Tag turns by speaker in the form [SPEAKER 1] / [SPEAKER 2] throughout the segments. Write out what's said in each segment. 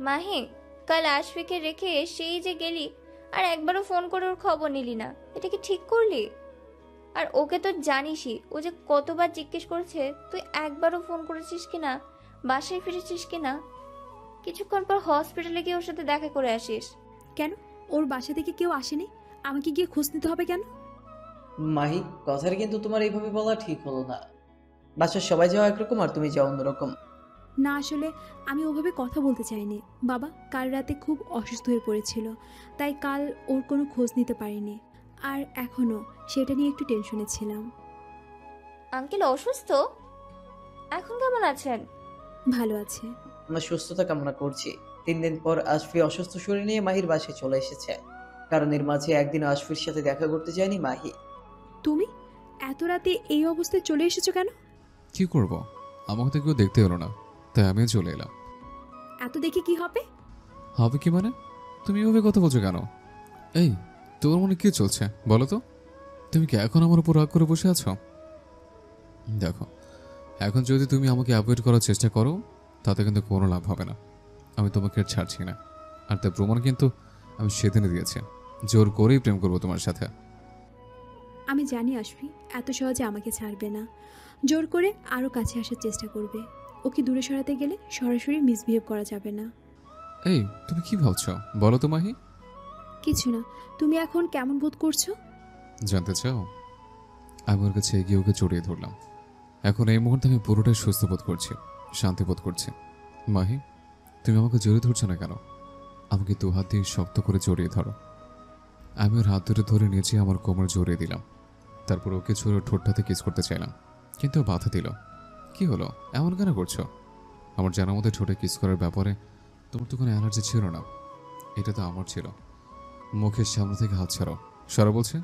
[SPEAKER 1] মাহি, কাল আশফিকে রেখে সেই যে গেলি, আর একবারও ফোন করে ওর খবর নিলি না, এটা কি ঠিক করলি? আর ওকে তো জানিসই, ও যে কতবার জিজ্ঞেস করেছে তুই একবারও ফোন করেছিস কিনা, বাসায় ফিরেছিস কিনা। কিছুক্ষণ পর হসপিটালে গিয়ে ওর সাথে দেখা করে আসিস।
[SPEAKER 2] কেন? ওর বাসা থেকে কেউ আসেনি? আমাকে গিয়ে খোঁজ নিতে হবে কেন?
[SPEAKER 3] মাহি, কথাটা কিন্তু তোমার এইভাবে বলা ঠিক হলো না। বাসার সবাই যাওয়া একরকম আর তুমি যাও অন্যরকম।
[SPEAKER 2] না, আসলে আমি ওভাবে কথা বলতে চাইনি। বাবা কাল রাতে খুব অসুস্থ হয়ে পড়েছিল, তাই কাল ওর কোনো খোঁজ নিতে পারিনি। আর এখনও সেটা নিয়ে একটু টেনশনে ছিলাম।
[SPEAKER 1] আঙ্কেল অসুস্থ? এখন কেমন আছেন?
[SPEAKER 2] ভালো আছে।
[SPEAKER 3] আমরা সুস্থতা কামনা করছি। 3 দিন পর আশফি অসুস্থ শরীর নিয়ে মাহির বাসায় চলে এসেছে। কারণ এর মাঝে একদিন আশফির সাথে দেখা করতে যায়নি মাহি।
[SPEAKER 2] তুমি এত রাতে এই অবস্থায় চলে এসেছো কেন?
[SPEAKER 4] কি করব, আমাকে তো কেউ দেখতে এলো না, তাই আমিও চলে এলাম।
[SPEAKER 2] এত দেখে কি হবে?
[SPEAKER 4] হবে কি মানে? তুমি এভাবে কথা বলছো কেন? এই, তোমার মনে কি চলছে বলো তো? তুমি কি এখন আমার উপর রাগ করে বসে আছো? দেখো, এখন যদি তুমি আমাকে অ্যাভয়েড করার চেষ্টা করো, তাতে কিন্তু কোনো লাভ হবে না। আমি তোমাকে আর ছাড়ছি না। আর তার প্রমাণ কিন্তু আমি সেদিনে দিয়েছি। জোর করেই প্রেম করবো তোমার সাথে।
[SPEAKER 2] আমি জানি আশফি এত সহজে আমাকে ছাড়বে না, জোর করে আরও কাছে আসার চেষ্টা করবে। ওকে দূরে সরাতে গেলে সরাসরি মিসবিহেভ করা যাবে না।
[SPEAKER 4] এই, তুমি কি ভাবছো বলো তো মাহি?
[SPEAKER 2] কিছু না। তুমি এখন কেমন বোধ করছো?
[SPEAKER 4] জানতে চাও? আমি ওর কাছে এগিয়ে ওকে জড়িয়ে ধরলাম। এখন এই মুহূর্তে আমি পুরোটাই সুস্থ বোধ করছি, শান্তি বোধ করছি। মাহি, তুমি আমাকে জড়িয়ে ধরছো না কেন? আমাকে দু হাত দিয়ে শক্ত করে জড়িয়ে ধরো। আমি ওর হাত দুটো ধরে নিচে আমার কোমর জড়িয়ে দিলাম। তারপর ওকে ছুঁড়ে ওর ঠোঁটটাতে কিস করতে চাইলাম, কিন্তু ও বাধা দিল। কি হলো, এমন কেন করছো? আমার জানার মধ্যে ঠোঁটে কিস করার ব্যাপারে তোমার তো কোনো অ্যালার্জি ছিল না। এটা তো আমার ছিল। মুখের সামনে থেকে হাত ছাড়ো। সরা বলছে।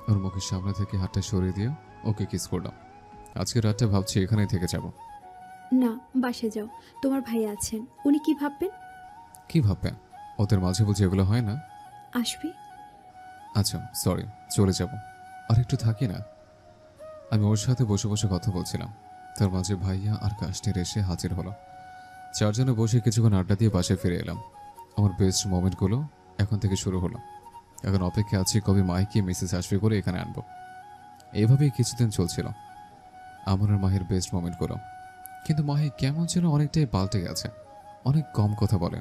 [SPEAKER 4] ওর মুখের সামনে থেকে হাতটা সরিয়ে দিয়ে ওকে কিস করলাম। আজকে রাতটা ভাবছি এখানেই থেকে যাব।
[SPEAKER 2] না, বাসে যাও। তোমার ভাই আছেন, উনি কি ভাববেন?
[SPEAKER 4] কি ভাববে? ওদের মাঝে বুঝে এগুলো হয় না।
[SPEAKER 2] আসবি?
[SPEAKER 4] আচ্ছা, সরি, চলে যাব। আর একটু থাকি না। আমি ওর সাথে বসে বসে কথা বলছিলাম, তার মাঝে ভাইয়া আর কাশটির এসে হাজির হলো। চারজনে বসে কিছুক্ষণ আড্ডা দিয়ে বাসায় ফিরে এলাম। আমার বেস্ট মোমেন্টগুলো এখন থেকে শুরু হলো। এখন অপেক্ষা আছি কবে মাইকে মেসেজ আসবে করে এখানে আনবো। এইভাবেই কিছুদিন চলছিল আমার আর মাহির বেস্ট মোমেন্টগুলো। কিন্তু মাহি কেমন যেন অনেকটাই পাল্টে গেছে। অনেক কম কথা বলে।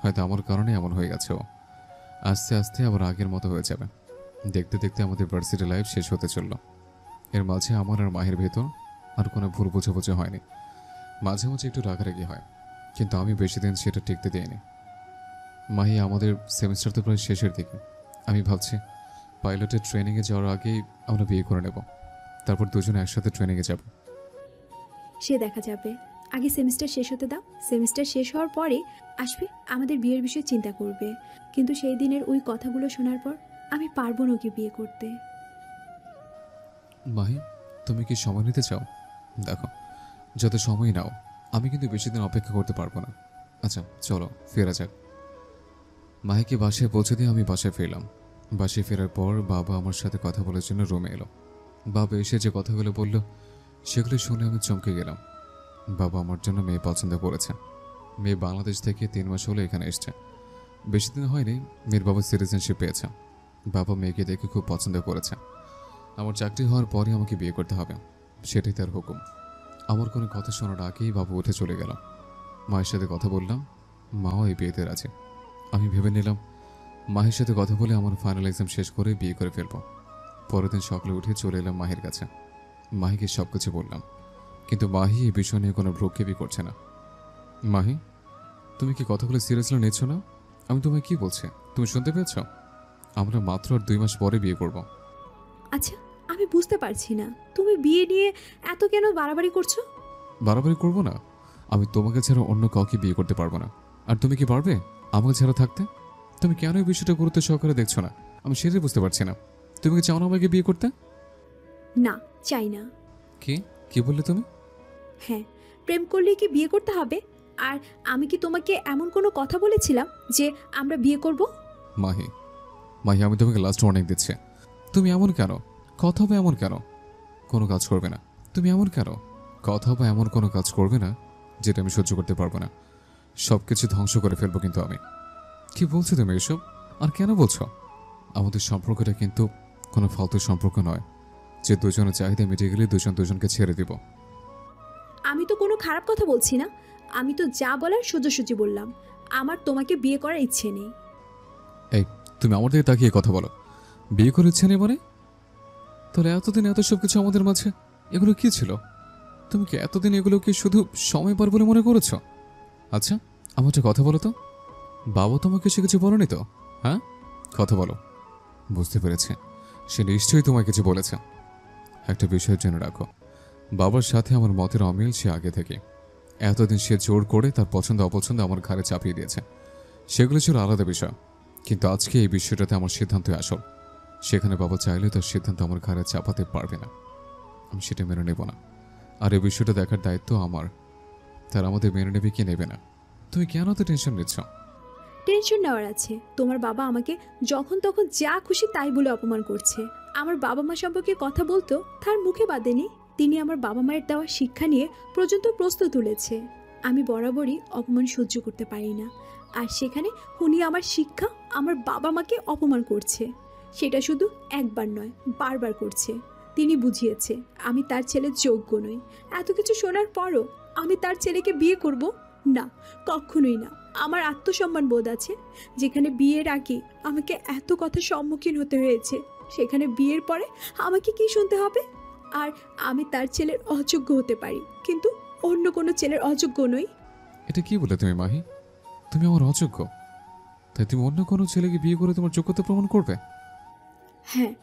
[SPEAKER 4] হয়তো আমার কারণে এমন হয়ে গেছে ও। আস্তে আস্তে আবার আগের মতো হয়ে যাবে। দেখতে দেখতে আমাদের ভার্সিটি লাইফ শেষ হতে চলল। এর মাঝে আমার আর মাহির ভেতর আর কোনো ভুল বোঝাবুঝি হয়নি। মাঝে মাঝে একটু রাগারাগি হয়, কিন্তু আমি বেশি দিন সেটা টিকতে দিইনি। মাহি, আমাদের সেমিস্টার তো প্রায় শেষের দিকে। আমি ভাবছি পাইলটের ট্রেনিংয়ে যাওয়ার আগেই আমরা বিয়ে করে নেব। তারপর দুজনে একসাথে ট্রেনিংয়ে যাব।
[SPEAKER 2] সে দেখা যাবে। আগে সেমিস্টার শেষ হতে দাও। সেমিস্টার শেষ হওয়ার পরে আসবি, আমাদের বিয়ের বিষয়ে চিন্তা করবে। কিন্তু সেই দিনের ওই কথাগুলো শোনার পর আমি পারবো না ওকে বিয়ে করতে।
[SPEAKER 4] মাহি, তুমি কি সময় নিতে চাও? দেখো, যত সময় নাও, আমি কিন্তু বেশি দিন অপেক্ষা করতে পারবো না। আচ্ছা চলো ফেরা যাক। মাহিকে বাসায় পৌঁছে দিয়ে আমি বাসায় ফিরলাম। বাসায় ফেরার পর বাবা আমার সাথে কথা বলার জন্য রুমে এলো। বাবা এসে যে কথাগুলো বলল সেগুলো শুনে আমি চমকে গেলাম। বাবা আমার জন্য মেয়ে পছন্দ করেছে। মেয়ে বাংলাদেশ থেকে 3 মাস হলো এখানে এসছে। বেশি দিন হয়নি মেয়ের বাবা সিটিজেনশিপ পেয়েছে। বাবা মেয়েকে দেখে খুব পছন্দ করেছে। আমার চাকরি হওয়ার পরে আমাকে বিয়ে করতে হবে, সেটাই তার হুকুম। আমার কোনো কথা শোনার আগেই বাবু উঠে চলে গেল। মায়ের সাথে কথা বললাম, মাও এই বিয়েতে আছে। আমি ভেবে নিলাম মাহির সাথে কথা বলে আমার ফাইনাল এক্সাম শেষ করে বিয়ে করে ফেলব। পরের দিন সকালে উঠে চলে এলাম মাহির কাছে। মাহিকে সব কিছু বললাম, কিন্তু মাহি এই বিষয় নিয়ে কোনো ভ্রুক্ষেপই করছে না। মাহি, তুমি কি কথাগুলো সিরিয়াসলি নিচ্ছ না? আমি তোমায় কি বলছি তুমি শুনতে পেয়েছ? আমরা মাত্র আর 2 মাস পরে বিয়ে করব।
[SPEAKER 2] আচ্ছা, আমি বুঝতে পারছি না তুমি বিয়ে নিয়ে এত কেন বাড়াবাড়ি করছো?
[SPEAKER 4] বাড়াবাড়ি করব না? আমি তোমাকে ছাড়া অন্য কাউকে বিয়ে করতে পারবো না। আর তুমি কি পারবে আমাকে ছাড়া থাকতে? তুমি কেন এই বিষয়টা গুরুত্ব সহকারে দেখছো না? আমি সেটাই বুঝতে পারছি না। তুমি কি চাও না আমাকে বিয়ে করতে?
[SPEAKER 2] না, চাই না।
[SPEAKER 4] কি কি বললে তুমি?
[SPEAKER 2] হ্যাঁ, প্রেম করলে কি বিয়ে করতে হবে? আর আমি কি তোমাকে এমন কোনো কথা বলেছিলাম যে আমরা বিয়ে করব?
[SPEAKER 4] মাহি, মাহি, আমি তোমাকে লাস্ট ওয়ার্নিং দিচ্ছি। তুমি এমন কেন কথা হবে? এমন কেন? কোনো কাজ করবে না তুমি? এমন কেন? কথা বা এমন কোনো কাজ করবে না যেটা আমি সহ্য করতে পারবো না। সব কিছু ধ্বংস করে ফেলবো কিন্তু আমি। কি বলছো তুমি এসব? আর কেন বলছো? আমাদের সম্পর্কটা কিন্তু কোনো ফালতু সম্পর্ক নয় যে দুজনের চাহিদা মিটে গেলে দুজন দুজনকে ছেড়ে দিব।
[SPEAKER 2] আমি তো কোনো খারাপ কথা বলছি না। আমি তো যা বলার সোজাসুজি বললাম। আমার তোমাকে বিয়ে করার ইচ্ছে নেই।
[SPEAKER 4] এই, তুমি আমার দিকে তাকিয়ে কথা বলো। বিয়ে করে ইচ্ছে নেই মানে? তাহলে এতদিন এত সব কিছু আমাদের মাঝে, এগুলো কি ছিল? তুমি কি এতদিন এগুলোকে শুধু সময় পার বলে মনে করেছ? আচ্ছা, আমার একটা কথা বলো তো, বাবা তোমাকে সে কিছু বলেনি তো? হ্যাঁ, কথা বলো। বুঝতে পেরেছে, সে নিশ্চয়ই তোমায় কিছু বলেছে। একটা বিষয়ের জন্য রাখো, বাবার সাথে আমার মতের অমিল সে আগে থেকে। এতদিন সে জোর করে তার পছন্দ অপছন্দ আমার ঘাড়ে চাপিয়ে দিয়েছে। সেগুলো ছিল আলাদা বিষয়, কিন্তু আজকে এই বিষয়টাতে আমার সিদ্ধান্তই আসল। সেখানে বাবা চাইলেও তার সিদ্ধান্ত আমার ঘাড়ে চাপাতে পারবে না। আমি সেটা মেনে নেব না। আর এই বিষয়টা দেখার দায়িত্ব আমার। তার আমাদের মেনে নেবে কি নেবে না। তুমি কেন তো টেনশন নিচ্ছ?
[SPEAKER 2] টেনশন নেওয়ার আছে? তোমার বাবা আমাকে যখন তখন যা খুশি তাই বলে অপমান করছে। আমার বাবা মা সম্পর্কে কথা বলতো তার মুখে বাঁধেনি। তিনি আমার বাবা মায়ের দেওয়া শিক্ষা নিয়ে পর্যন্ত প্রশ্ন তুলেছে। আমি বরাবরই অপমান সহ্য করতে পারি না। আর সেখানে উনি আমার শিক্ষা, আমার বাবা মাকে অপমান করছে। সেটা শুধু একবার নয়, বারবার করছে। তিনি বুঝিয়েছে আমি তার ছেলের যোগ্য নই। এত কিছু শোনার পরও আমি তার ছেলেকে বিয়ে করব না, কখনোই না। আমার আত্মসম্মান বোধ আছে। যেখানে বিয়ের আগে আমাকে এত কথার সম্মুখীন হতে হয়েছে, সেখানে বিয়ের পরে আমাকে কি শুনতে হবে? আর আমি তার ছেলের অযোগ্য হতে পারি, কিন্তু অন্য কোনো ছেলের অযোগ্য নই।
[SPEAKER 4] এটা কি বলে তুমি মাহি? তুমি আমার অযোগ্য, তাই তুমি অন্য কোনো ছেলেকে বিয়ে করে তোমার যোগ্যতা প্রমাণ করবে?
[SPEAKER 2] হ্যাঁ,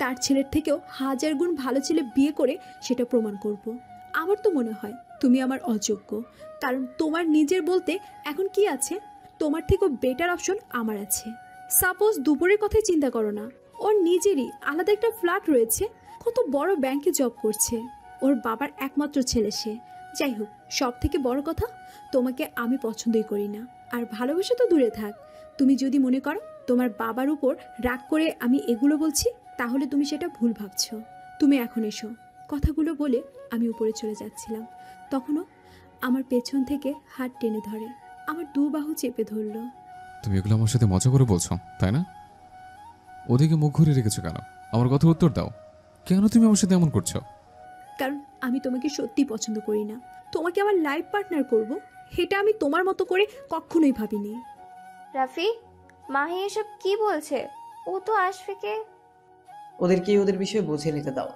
[SPEAKER 2] তার ছেলের থেকেও হাজার গুণ ভালো ছেলে বিয়ে করে সেটা প্রমাণ করব। আমার তো মনে হয় তুমি আমার অযোগ্য, কারণ তোমার নিজের বলতে এখন কি আছে? তোমার থেকেও বেটার অপশন আমার আছে। সাপোজ দুপুরের কথাই চিন্তা করো না, ওর নিজেরই আলাদা একটা ফ্ল্যাট রয়েছে, কত বড় ব্যাংকে জব করছে, ওর বাবার একমাত্র ছেলে সে। যাই হোক, সব থেকে বড় কথা, তোমাকে আমি পছন্দই করি না। আর ভালোবাসা তো দূরে থাক, তুমি যদি মনে করো তোমার বাবার উপর রাগ করে আমি এগুলো বলছি, তাহলে তুমি সেটা ভুল ভাবছো। তুমি এখন এসো। কথাগুলো বলে আমি উপরে চলে যাচ্ছিলাম, তখনও আমার পেছন থেকে হাত টেনে ধরে, আমার দু বাহু চেপে ধরলো।
[SPEAKER 4] তুমি এগুলো আমার সাথে মজা করে বলছো, তাই না? ওদিকে মুখ ঘুরে রেখেছো কেন? আমার কথার উত্তর দাও। কেন তুমি আমার সাথে এমন করছো?
[SPEAKER 2] কারণ আমি তোমাকে সত্যি পছন্দ করি না। তোমাকে আমার লাইফ পার্টনার করব, এটা আমি তোমার মতো করে কখনোই ভাবিনি।
[SPEAKER 1] রাফি, মাহি এসব কি বলছে? ও তো আশফিকে।
[SPEAKER 3] ওদেরকে ওদের বিষয়ে বুঝে নিতে দাও।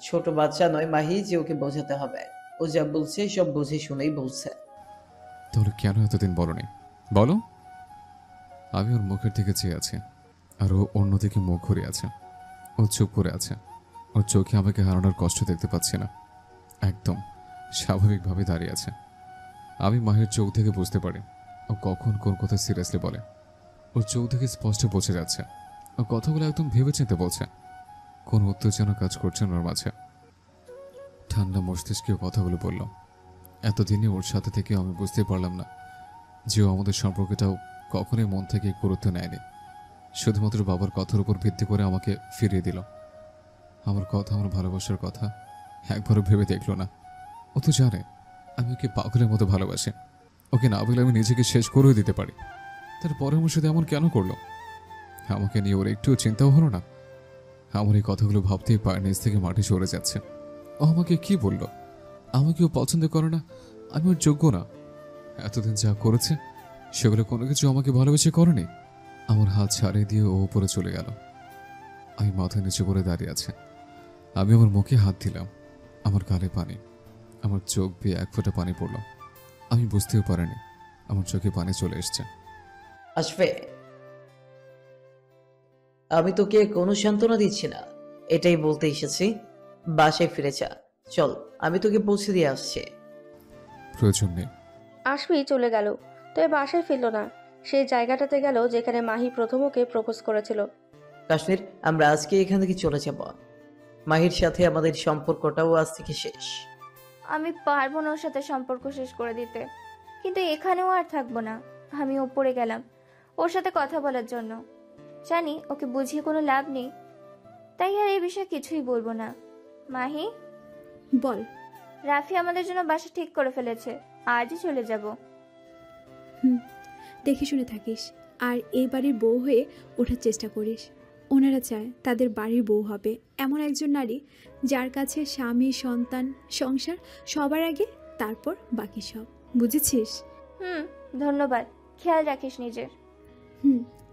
[SPEAKER 3] ছোট বাচ্চা নয় মাহি যে ওকে বোঝাতে হবে। ও যা বলছে সব বুঝে শুনেই বলছে।
[SPEAKER 4] তাহলে কেন এতদিন বলনি? বলো। আমি ওর মুখের দিকে চেয়ে আছি, আর ও অন্যদিকে মুখ ঘুরে আছে। ও চুপ করে আছে। ওর চোখে আমাকে হারানোর কষ্ট দেখতে পাচ্ছি না। একদম স্বাভাবিকভাবে দাঁড়িয়ে আছে। আমি মাহির চোখ থেকে বুঝতে পারি ও কখন কোন কথা সিরিয়াসলি বলে। ওর চোখ থেকে স্পষ্ট বোঝা যাচ্ছে ও কথাগুলো একদম ভেবেচিন্তে বলছে। কোন উত্তেজনা কাজ করছে না ওর মাঝে। ঠান্ডা মস্তিষ্কে ও কথাগুলো বলল। এতদিনে ওর সাথে থেকে আমি বুঝতে পারলাম না যে ও আমাদের সম্পর্কটাও কখনোই মন থেকে গুরুত্ব নেয়নি। শুধুমাত্র বাবার কথার উপর ভিত্তি করে আমাকে ফিরিয়ে দিল। আমার কথা, আমার ভালোবাসার কথা একবারও ভেবে দেখলো না। ও তো জানে আমি ওকে পাগলের মতো ভালোবাসি। ওকে না বলে আমি নিজেকে শেষ করেও দিতে পারি। তারপরে আমার সাথে এমন কেন করলো? আমাকে নিয়ে ওর একটুও চিন্তাও হলো না। আমার এই কথাগুলো ভাবতেই পায়ের নিচ থেকে মাটি সরে যাচ্ছে। ও আমাকে কি বলল? আমাকে ও পছন্দ করে না, আমি ওর যোগ্য না। এতদিন যা করেছে সেগুলো কোনো কিছু আমাকে ভালোবেসে করেনি। আমার হাত ছাড়িয়ে দিয়ে ও উপরে চলে গেল। আমি মাথা নিচু করে দাঁড়িয়ে আছে। আমি আমার মুখে হাত দিলাম। আমার গালে পানি, আমার চোখ দিয়ে এক ফোঁটা পানি পড়ল। আমি বুঝতেও পারিনি আমার চোখে পানি চলে এসছে।
[SPEAKER 3] আসবে, আমি তোকে কোনো সান্ত্বনা দিচ্ছি না, এটাই বলতে এসেছি। বাসায় ফিরে যা, চল আমি তোকে পৌঁছে দিয়ে আসছি।
[SPEAKER 4] প্রয়োজন নেই।
[SPEAKER 5] আশফি চলে গেল, তবে বাসায় ফিরল না। সেই জায়গাটাতে গেল যেখানে মাহি প্রথম ওকে প্রপোজ করেছিল।
[SPEAKER 3] কাশ্মীর, আমরা আজকে এখান থেকে চলে যাব। মাহির সাথে আমাদের সম্পর্কটাও আজ থেকে শেষ।
[SPEAKER 1] আমি পারবো না ওর সাথে সম্পর্ক শেষ করে দিতে, কিন্তু এখানেও আর থাকবো না। আমি ওপরে গেলাম ওর সাথে কথা বলার জন্য। জানি ওকে বুঝিয়ে কোনো লাভ নেই, তাই আর এই বিষয়ে কিছুই বলবো না। মাহি,
[SPEAKER 2] বল।
[SPEAKER 1] রাফি আমাদের জন্য বাসা ঠিক করে ফেলেছে, আজই চলে যাব।
[SPEAKER 2] হুম, দেখে শুনে থাকিস, আর এই বাড়ির বউ হয়ে ওঠার চেষ্টা করিস। ওনারা চায় তাদের বাড়ির বউ হবে এমন একজন নারী, যার কাছে স্বামী, সন্তান, সংসার সবার আগে, তারপর বাকি সব। বুঝেছিস?
[SPEAKER 1] ধন্যবাদ, খেয়াল রাখিস নিজের।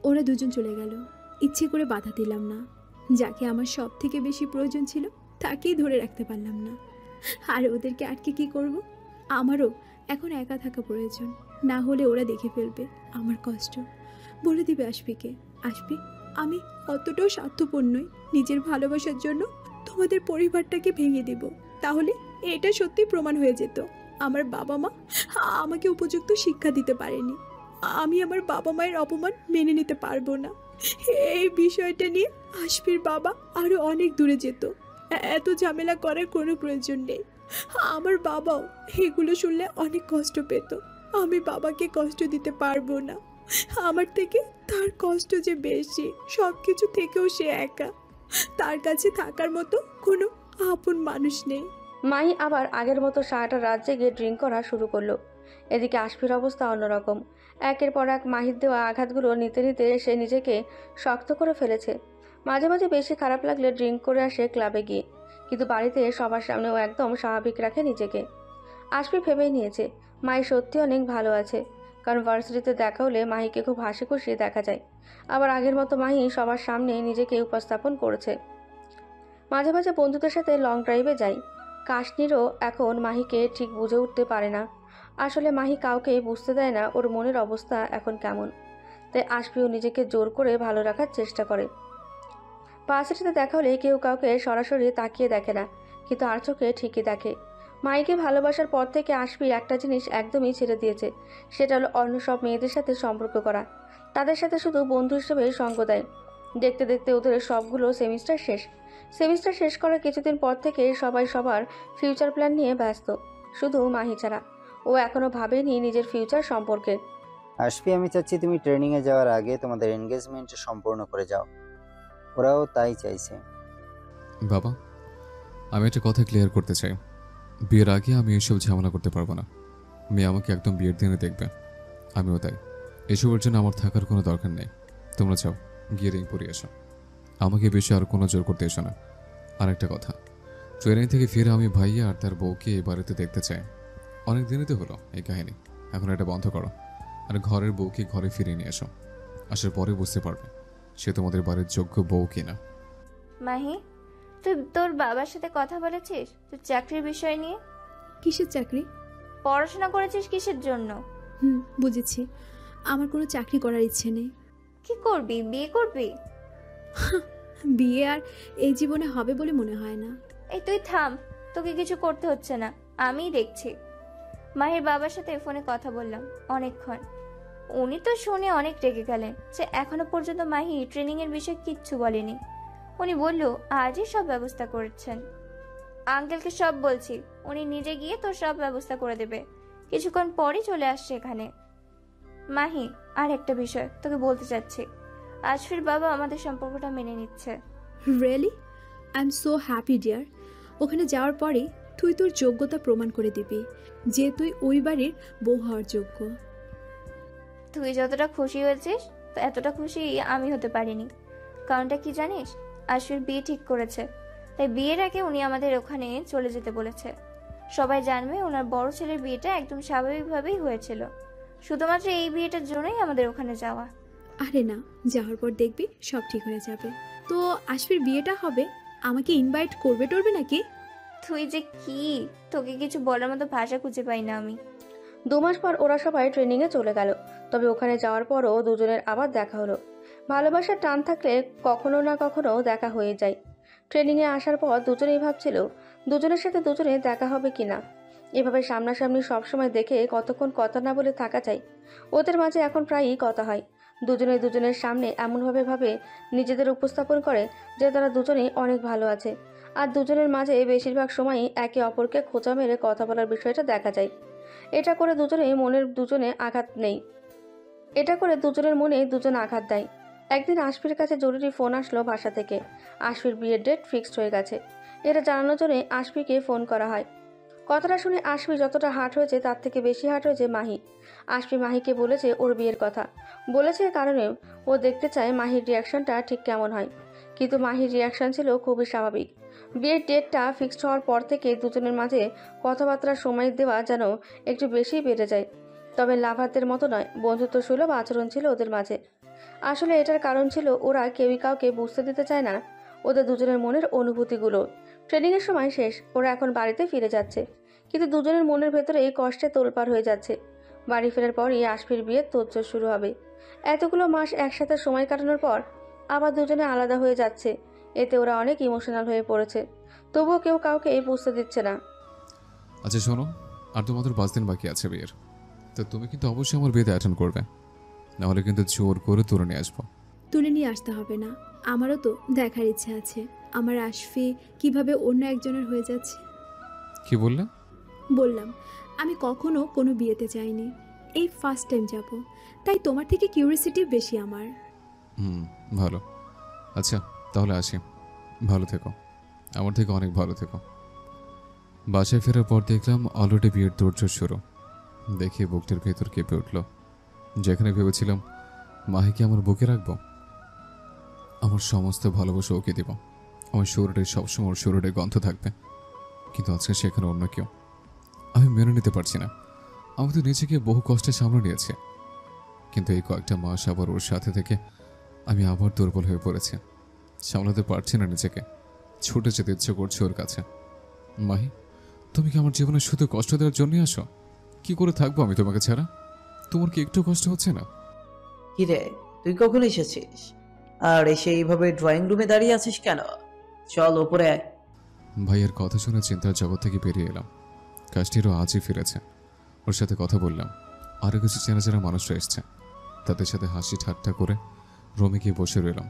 [SPEAKER 2] ওরা দুজন চলে গেল। ইচ্ছে করে বাধা দিলাম না। যাকে আমার সব থেকে বেশি প্রয়োজন ছিল তাকেই ধরে রাখতে পারলাম না। আর ওদেরকে আটকে কি করব? আমারও এখন একা থাকা প্রয়োজন, না হলে ওরা দেখে ফেলবে আমার কষ্ট। বলে দিবে আশফিকে, আশফি আমি অতটাও স্বার্থপর নই, নিজের ভালোবাসার জন্য তোমাদের পরিবারটাকে ভেঙে দেব। তাহলে এটা সত্যি প্রমাণ হয়ে যেত আমার বাবা মা আমাকে উপযুক্ত শিক্ষা দিতে পারেনি। আমি আমার বাবা মায়ের অপমান মেনে নিতে পারবো না। এই বিষয়টা নিয়ে আশফির বাবা আরো অনেক দূরে যেত। এত ঝামেলা করার কোনো প্রয়োজন নেই। আমার বাবাও এগুলো শুনলে অনেক কষ্ট পেত। আমি বাবাকে কষ্ট দিতে পারবো না। আমার থেকে তার কষ্ট যে বেশি, সব কিছু থেকেও সে একা। তার কাছে থাকার মতো কোনো আপন মানুষ নেই।
[SPEAKER 5] মাহি আবার আগের মতো সারাটা রাত জেগে ড্রিঙ্ক করা শুরু করলো। এদিকে আশফির অবস্থা অন্যরকম। একের পর এক মাহির দেওয়া আঘাতগুলো নিতে নিতে সে নিজেকে শক্ত করে ফেলেছে। মাঝে মাঝে বেশি খারাপ লাগলে ড্রিঙ্ক করে আসে ক্লাবে গিয়ে, কিন্তু বাড়িতে সবার সামনেও একদম স্বাভাবিক রাখে নিজেকে। আশফি ভেবেই নিয়েছে মাহি সত্যি অনেক ভালো আছে, কারণ ভার্সিটিতে দেখা হলে মাহিকে খুব হাসি খুশি দেখা যায়। আবার আগের মতো মাহি সবার সামনে নিজেকে উপস্থাপন করেছে। মাঝে মাঝে বন্ধুদের সাথে লং ড্রাইভে যায়। কাশনিরও এখন মাহিকে ঠিক বুঝে উঠতে পারে না। আসলে মাহি কাউকে বুঝতে দেয় না ওর মনের অবস্থা এখন কেমন। তাই আশফিও নিজেকে জোর করে ভালো রাখার চেষ্টা করে। ভার্সিটিতে দেখা হলে কেউ কাউকে সরাসরি তাকিয়ে দেখে না, কিন্তু আর চোখে ঠিকই দেখে। মাহিকে ভালোবাসার পর থেকে আশফি একটা জিনিস একদমই ছেড়ে দিয়েছে, সেটা হলো অন্য সব মেয়েদের সাথে সম্পর্ক করা। তাদের সাথে শুধু বন্ধু হিসেবে সঙ্গ দেয়। দেখতে দেখতে ওদের সবগুলো সেমিস্টার শেষ করার কিছুদিন পর থেকে সবাই সবার ফিউচার প্ল্যান নিয়ে ব্যস্ত, শুধু মাহি ছাড়া। ও এখনো ভাবেনি নিজের ফিউচার সম্পর্কে।
[SPEAKER 6] আশফি, আমি চাচ্ছি তুমি ট্রেনিংয়ে যাওয়ার আগে তোমাদের এনগেজমেন্ট সম্পূর্ণ করে যাও। ওরাও তাই চাইছে।
[SPEAKER 4] বাবা, আমি একটা কথা ক্লিয়ার করতে চাই। বিয়ের আগে আমি এসব ঝামেলা করতে পারবো না। মেয়ে আমাকে একদম বিয়ের দিনে দেখবে, আমিও তাই। এসবের জন্য আমার থাকার কোনো দরকার নেই। তোমরা চাও গিয়ে রিং পরিয়ে এসো, আমাকে বেশি আর কোনো জোর করতে এসো না। আর একটা কথা, ট্রেনিং থেকে ফিরে আমি ভাইয়া আর তার বউকে এই বাড়িতে দেখতে চাই। অনেক দিনই তো হলো এই কাহিনী, এখন এটা বন্ধ করো। আর ঘরের বউকে ঘরে ফিরিয়ে নিয়ে এসো। আসার পরে বুঝতে পারবে সে তোমাদের বাড়ির যোগ্য বউ কিনা।
[SPEAKER 1] মাহি, তুই তোর বাবার সাথে কথা বলেছিস তোর চাকরির বিষয় নিয়ে?
[SPEAKER 2] কিসের চাকরি?
[SPEAKER 1] পড়াশোনা করেছিস কিসের জন্য?
[SPEAKER 2] বুঝেছি। আমার কোনো চাকরি করার ইচ্ছে নেই।
[SPEAKER 1] কি করবি, বিয়ে করবি?
[SPEAKER 2] বিয়ে আর এই জীবনে হবে বলে মনে হয় না।
[SPEAKER 1] এই তুই থাম, তোকে কিছু করতে হচ্ছে না, আমিই দেখছি। মাহির বাবার সাথে ফোনে কথা বললাম অনেকক্ষণ। উনি তো শুনে অনেক রেগে গেলেন যে এখনো পর্যন্ত মাহি ট্রেনিং এর বিষয়ে কিচ্ছু বলেনি। উনি বলল আজই সব ব্যবস্থা করছেন। আঙ্কেলকে সব বলছি, উনি নিজে গিয়ে তোর সব ব্যবস্থা করে দেবে। কিছুক্ষণ পরই চলে আসছে এখানে। মাহি, আর একটা বিষয় তোকে বলতে চাচ্ছি। আশফির বাবা আমাদের সম্পর্কটা মেনে নিচ্ছে।
[SPEAKER 2] Really? I am so happy dear. ওখানে যাওয়ার পরে তুই তোর যোগ্যতা প্রমাণ করে দিবি যে তুই ওই বাড়ির বউ হওয়ার যোগ্য।
[SPEAKER 1] তুই যতটা খুশি হয়েছিস তো এতটা খুশি আমি হতে পারিনি। কারণটা কি জানিস? আশফির বিয়ে ঠিক করেছে, তাই বিয়ের আগে উনি আমাদের ওখানে চলে যেতে বলেছে। সবাই জানবে ওনার বড় ছেলের বিয়েটা একদম স্বাভাবিকভাবেই হয়েছিল। শুধুমাত্র এই বিয়েটার জন্যই আমাদের ওখানে যাওয়া।
[SPEAKER 2] আরে না, যাওয়ার পর দেখবি সব ঠিক হয়ে যাবে। তো আশফির বিয়েটা হবে, আমাকে ইনভাইট করবে টরবে নাকি?
[SPEAKER 1] তুই যে কি, তোকে কিছু বলার মতো ভাষা খুঁজে পাই না আমি।
[SPEAKER 5] 2 মাস পর ওরা সবাই ট্রেনিংয়ে চলে গেল। তবে ওখানে যাওয়ার পরও দুজনের আবার দেখা হলো। ভালোবাসার টান থাকলে কখনো না কখনো দেখা হয়ে যায়। ট্রেনিংয়ে আসার পর দুজনেই ভাবছিল দুজনের সাথে দুজনে দেখা হবে কিনা। এভাবে সামনাসামনি সবসময় দেখে কতক্ষণ কথা না বলে থাকা যায়। ওদের মাঝে এখন প্রায়ই কথা হয়। দুজনে দুজনের সামনে এমনভাবে ভাবে নিজেদের উপস্থাপন করে যে তারা দুজনেই অনেক ভালো আছে। আর দুজনের মাঝে বেশিরভাগ সময়ই একে অপরকে খোঁচা মেরে কথা বলার বিষয়টা দেখা যায়। এটা করে দুজনের মনে দুজন আঘাত দেয়। একদিন আশফির কাছে জরুরি ফোন আসলো বাসা থেকে। আশফির বিয়ের ডেট ফিক্সড হয়ে গেছে, এটা জানানোর জন্য আশফিকে ফোন করা হয়। কথাটা শুনে আশফি যতটা হার্ট হয়েছে তার থেকে বেশি হার্ট হয়েছে মাহি। আশফি মাহিকে বলেছে ওর বিয়ের কথা, বলেছে কারণে ও দেখতে চায় মাহির রিয়াকশনটা ঠিক কেমন হয়। কিন্তু মাহির রিয়াকশন ছিল খুবই স্বাভাবিক। বিয়ের ডেটটা ফিক্সড হওয়ার পর থেকে দুজনের মাঝে কথাবার্তার সময় দেওয়া যেন একটু বেশিই বেড়ে যায়। তবে লাভারদের মতো নয়, বন্ধুত্ব সুলভ আচরণ ছিল ওদের মাঝে। আসলে এটার কারণ ছিল ওরা কেউই কাউকে বুঝতে দিতে চায় না ওদের দুজনের মনের অনুভূতিগুলো। ট্রেনিংয়ের সময় শেষ, ওরা এখন বাড়িতে ফিরে যাচ্ছে, কিন্তু দুজনের মনের ভেতরে এই কষ্টে তোলপাড় হয়ে যাচ্ছে। বাড়ি ফেরার পরই আশফির বিয়ের তোড়জোড় শুরু হবে। এতগুলো মাস একসাথে সময় কাটানোর পর আবার দুজনে আলাদা হয়ে যাচ্ছে, এতে ওরা অনেক ইমোশনাল হয়ে পড়েছে। তবুও কেউ কাউকে বুঝতে দিচ্ছে না।
[SPEAKER 4] আচ্ছা শোনো, আর তোমাদের 5 দিন বাকি আছে বিয়ের। তো তুমি কিন্তু অবশ্যই আমার বিয়েতে অ্যাটেন্ড করবে, নাহলে কিন্তু জোর করে তুলে নিয়ে আসবো।
[SPEAKER 2] তুলে নিয়ে আসতে হবে না, আমারও তো দেখার ইচ্ছা আছে আমার আশফি কিভাবে অন্য একজনের হয়ে যাচ্ছে।
[SPEAKER 4] কি বললে?
[SPEAKER 2] বললাম আমি কখনো কোনো বিয়েতে যাইনি, এই ফার্স্ট টাইম যাব, তাই তোমার থেকে কিউরিয়াসিটি বেশি আমার।
[SPEAKER 4] ভালো। আচ্ছা তাহলে আসি, ভালো থেকো, আমার থেকে অনেক ভালো থেকো। বাসায় ফেরার পর দেখলাম অলরেডি বিয়ের তোড়জোড় শুরু। দেখে বুকটার ভেতর কেঁপে উঠল। যেখানে ভেবেছিলাম মাহিকে আমার বুকে রাখবো, আমার সমস্ত ভালোবাসা ওকে দিব, আমার শরীরে সবসময় ওর শরীরে গন্ধ থাকবে, কিন্তু আজকে সেখানে অন্য কেউ। আমি মেনে নিতে পারছি না। আমি তো নিজেকে বহু কষ্টে সামলে নিয়েছি, কিন্তু এই কয়েকটা মাস আবার ওর সাথে থেকে আমি আবার দুর্বল হয়ে পড়েছি। সামলাতে পারছি না নিজেকে, ছুটে যেতে ইচ্ছে করছে ওর কাছে। মাহি, তুমি কি আমার জীবনে শুধু কষ্ট দেওয়ার জন্যই আসো? কি করে থাকবো আমি তোমাকে ছাড়া? তোমার কি একটু কষ্ট হচ্ছে না?
[SPEAKER 3] কি রে, তুই কখন এসেছিস? আর এসে এইভাবে ড্রয়িং রুমে দাঁড়িয়ে আছিস কেন? চল ওপরে আয়।
[SPEAKER 4] ভাইয়ের কথা শুনে চিন্তার জগৎ থেকে বেরিয়ে এলাম। কাজটিরও আজই ফিরেছে। ওর সাথে কথা বললাম। আরও কিছু চেনা চেনা মানুষরা এসছে, তাদের সাথে হাসি ঠাট্টা করে রুমে গিয়ে বসে রইলাম।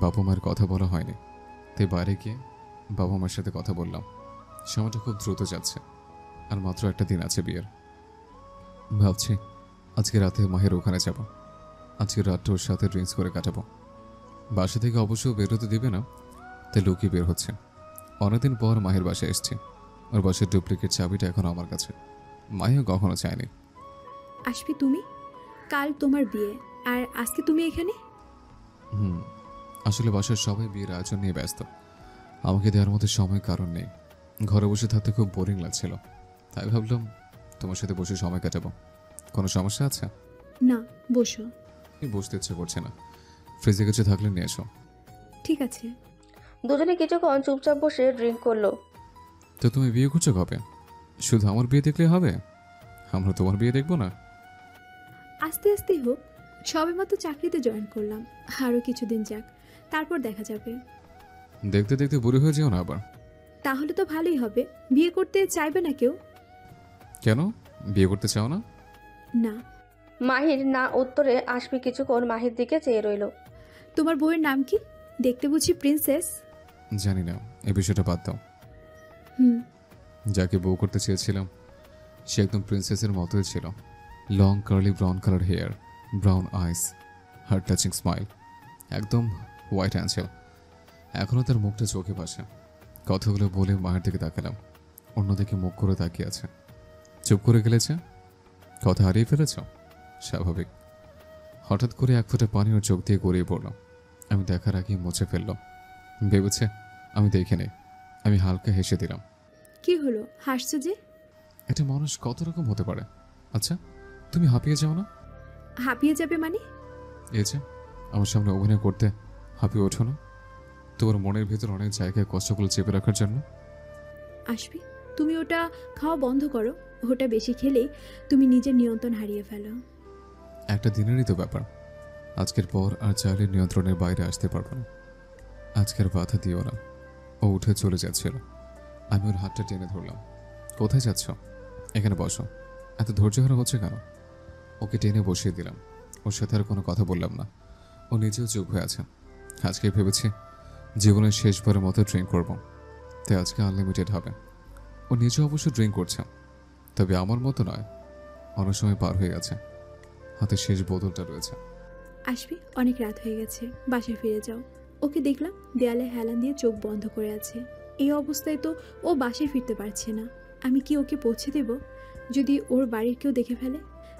[SPEAKER 4] বাবা মায়ের কথা বলা হয়নি, তাই বাইরে গিয়ে বাবা মায়ের সাথে কথা বললাম। সময়টা খুব দ্রুত যাচ্ছে, আর মাত্র একটা দিন আছে বিয়ের। ভাবছি আজকে রাতে মাহের ওখানে যাব। আজকের রাতটা ওর সাথে ড্রিঙ্কস করে কাটাবো। বাসা থেকে অবশ্য বেরোতে দেবে না, তাই লুকিয়ে বের হচ্ছে। অনেকদিন পর মাহের বাসায় এসছি। ওর বাসার ডুপ্লিকেট চাবিটা এখন আমার কাছে, মাহিও কখনো চায়নি।
[SPEAKER 2] আশফি তুমি, কাল তোমার বিয়ে আর আজকে তুমি এখানে?
[SPEAKER 4] আসলে বাসার সবাই বিয়ের আয়োজন নিয়ে ব্যস্ত, আমাকে দেওয়ার মতো সময় কারণ নেই। ঘরে বসে থাকতে খুব বোরিং লাগছিল, তাই ভাবলাম তোমার সাথে বসে সময় কাটাবো। কোনো সমস্যা আছে?
[SPEAKER 2] না, বসো।
[SPEAKER 4] বসতে ইচ্ছে করছে না, ফ্রিজে কিছু থাকলে নিয়ে এসো।
[SPEAKER 2] ঠিক আছে।
[SPEAKER 5] দুজনে কিছুক্ষণ চুপচাপ বসে ড্রিঙ্ক করলো।
[SPEAKER 4] তো তুমি বিয়ে করছো কবে? শুধু আমার বিয়ে দেখলে হবে? আমরা তোমার বিয়ে দেখবো না?
[SPEAKER 2] আস্তে আস্তে হোক, সবেমাত্র চাকরিতে জয়েন করলাম, আরও কিছুদিন যাক, তারপর দেখা যাবে।
[SPEAKER 4] দেখতে দেখতে বুড়ি হয়ে যেও না আবার।
[SPEAKER 2] তাহলে তো ভালোই হবে। বিয়ে করতে চাইবে না কেউ?
[SPEAKER 4] কেন, বিয়ে করতে চাও না?
[SPEAKER 2] না।
[SPEAKER 5] মাহির না উত্তরে আশফি কিছুক্ষণ মাহির দিকে চেয়ে রইল।
[SPEAKER 2] তোমার বউয়ের নাম কি? দেখতে বুঝি প্রিন্সেস?
[SPEAKER 4] জানি না, এই বিষয়টা বাদ দাও। যাকে বউ করতে চেয়েছিলাম সে একদম প্রিন্সেসের মতোই ছিল। Long curly brown colour hair, brown eyes, heart touching smile, একদম হোয়াইট অ্যাঞ্জেল। এখনও তার মুখটা চোখে ভাসে। কথাগুলো বলে মায়ের দিকে তাকালাম, অন্যদিকে মুখ করে তাকিয়ে আছে। চুপ করে গেলেছে, কথা হারিয়ে ফেলেছ? স্বাভাবিক। হঠাৎ করে এক ফোঁটা পানি ওর চোখ দিয়ে গড়িয়ে পড়লাম। আমি দেখার আগে মুছে ফেললাম। ভেবেছে আমি দেখিনি। আমি হালকা হেসে দিলাম।
[SPEAKER 2] কি হলো, হাসছো যে?
[SPEAKER 4] একটা মানুষ কত রকম হতে পারে। আচ্ছা তুমি হাঁপিয়ে যাও না?
[SPEAKER 2] হাঁপিয়ে যাবে মানে?
[SPEAKER 4] এই যে আমার সামনে অভিনয় করতে হাঁপিয়ে ওঠো না? তোমার মনের ভেতর অনেক জায়গায় কষ্টগুলো চেপে রাখার জন্য।
[SPEAKER 2] আসবি, তুমি ওটা খাওয়া বন্ধ করো। ওটা বেশি খেলেই তুমি নিজের নিয়ন্ত্রণ হারিয়ে ফেলো।
[SPEAKER 4] একটা দিনেরই তো ব্যাপার, আজকের পর আর চাইলে নিয়ন্ত্রণের বাইরে আসতে পারবো না। আজকের বাধা দিও না। ও উঠে চলে যাচ্ছিল, আমি ওর হাতটা টেনে ধরলাম। কোথায় যাচ্ছ? এখানে বসো। এত ধৈর্য হারা হচ্ছে কেন? ওকে টেনে বসিয়ে দিলাম। ওর সাথে আর কোনো কথা বললাম না। ও নিজেও চুপ হয়ে আছে। আজকে ভেবেছি জীবনের শেষবারের মতো ড্রিঙ্ক করব, তাই আজকে আনলিমিটেড হবে। ও নিজেও অবশ্য ড্রিঙ্ক করছে, তবে আমার মতো নয়। অনেক সময় পার হয়ে গেছে, হাতে শেষ বোতলটা রয়েছে।
[SPEAKER 2] আসবি, অনেক রাত হয়ে গেছে, বাসায় ফিরে যাও। ওকে দেখলাম দেয়ালে হেলান দিয়ে চোখ বন্ধ করে আছে। এই অবস্থায় তো ও বাসায় ফিরতে পারছে না। আমি কি ওকে পৌঁছে দেব যদি ওর বাড়ির কেউ দেখে ফেলে?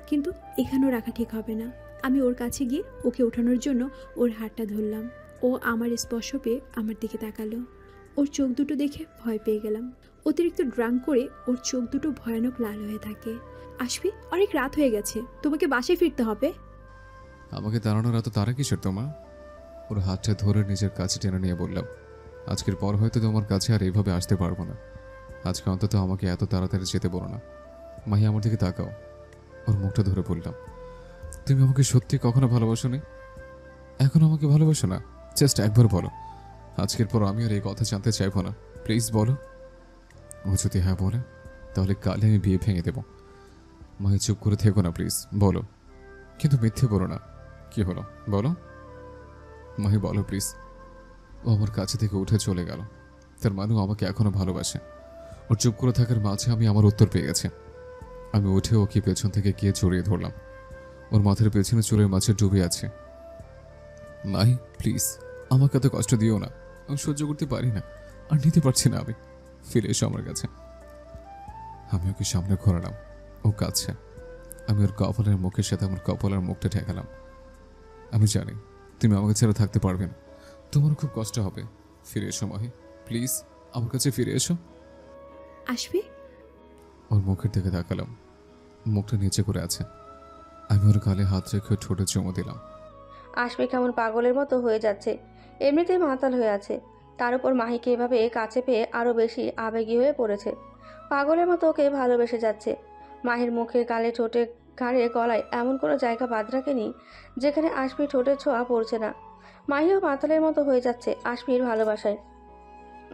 [SPEAKER 2] কিন্তু এখানেও রাখা ঠিক হবে না। আমি ওর কাছে গিয়ে ওকে ওঠানোর জন্য ওর হাতটা ধরলাম। ও আমার স্পর্শ পেয়ে আমার দিকে তাকালো। ওর চোখ দুটো দেখে ভয় পেয়ে গেলাম। অতিরিক্ত ড্রাঙ্ক করে ওর চোখ দুটো ভয়ানক লাল হয়ে থাকে। আসবি, অনেক রাত হয়ে গেছে, তোমাকে বাসায় ফিরতে হবে।
[SPEAKER 4] আমাকে দাঁড়ানোর এত তারা কিসের তোমার? ওর হাতটা ধরে নিজের কাছে টেনে নিয়ে বললাম, আজকের পর হয়তো তোমার কাছে আর এইভাবে আসতে পারবো না। আজকে অন্তত আমাকে এত তাড়াতাড়ি যেতে বলো না। মাহি আমার দিকে তাকাও। ওর মুখটা ধরে বললাম, তুমি আমাকে সত্যি কখনো ভালোবাসো নি? এখন আমাকে ভালোবাসো না? জাস্ট একবার বলো। আজকের পর আমি আর এই কথা জানতে চাইবো না, প্লিজ বলো। ও যদি হ্যাঁ বলে তাহলে কালে আমি বিয়ে ভেঙে দেবো। মাহি চুপ করে থেকো না প্লিজ, বলো। কিন্তু মিথ্যে বলো না। কি হলো বলো? মাহি বলো প্লিজ। ও আমার কাছে থেকে উঠে চলে গেল। তার মানে ও আমাকে এখনো ভালোবাসে। ওর চুপ করে থাকার মাঝে আমি আমার উত্তর পেয়ে গেছি। আমি উঠে ওকে পেছন থেকে গিয়ে জড়িয়ে ধরলাম। ওর মাথার পেছনে চুলের মাঝে ডুবে আছে। মাহি প্লিজ, আমাকে এত কষ্ট দিও না। আমি সহ্য করতে পারি না, আর নিতে পারছি না আমি। ফিরে এসো আমার কাছে। আমি ওকে সামনে ঘোরালাম। ও কাঁদছে। আমি ওর কপালের মুখের সাথে আমার কপালের মুখটা ঠেকালাম। আমি জানি তুমি আমাকে ছেড়ে থাকতে পারবে না, তোমারও খুব কষ্ট হবে। ফিরে এসো মাহি, প্লিজ আমার কাছে ফিরে এসো।
[SPEAKER 2] আসবি?
[SPEAKER 4] ওর মুখের দিকে তাকালাম। মুখটা নিচে করে আছে। আমি ওর গালে হাত রেখে ঠোঁটে চুমু দিলাম।
[SPEAKER 5] আশফি কেমন পাগলের মতো হয়ে যাচ্ছে, এমনিতেই মাতাল হয়ে আছে। তার উপর মাহিকে এভাবে কাছে পেয়ে আরও বেশি আবেগী হয়ে পড়েছে। পাগলের মতো ওকে ভালোবেসে যাচ্ছে। মাহির মুখে, গালে, ঠোঁটে, ঘাড়ে, গলায় এমন কোনো জায়গা বাদ রাখেনি যেখানে আশফি ঠোঁটের ছোঁয়া পড়ছে না। মাহিও মাতালের মতো হয়ে যাচ্ছে আশফির ভালোবাসায়।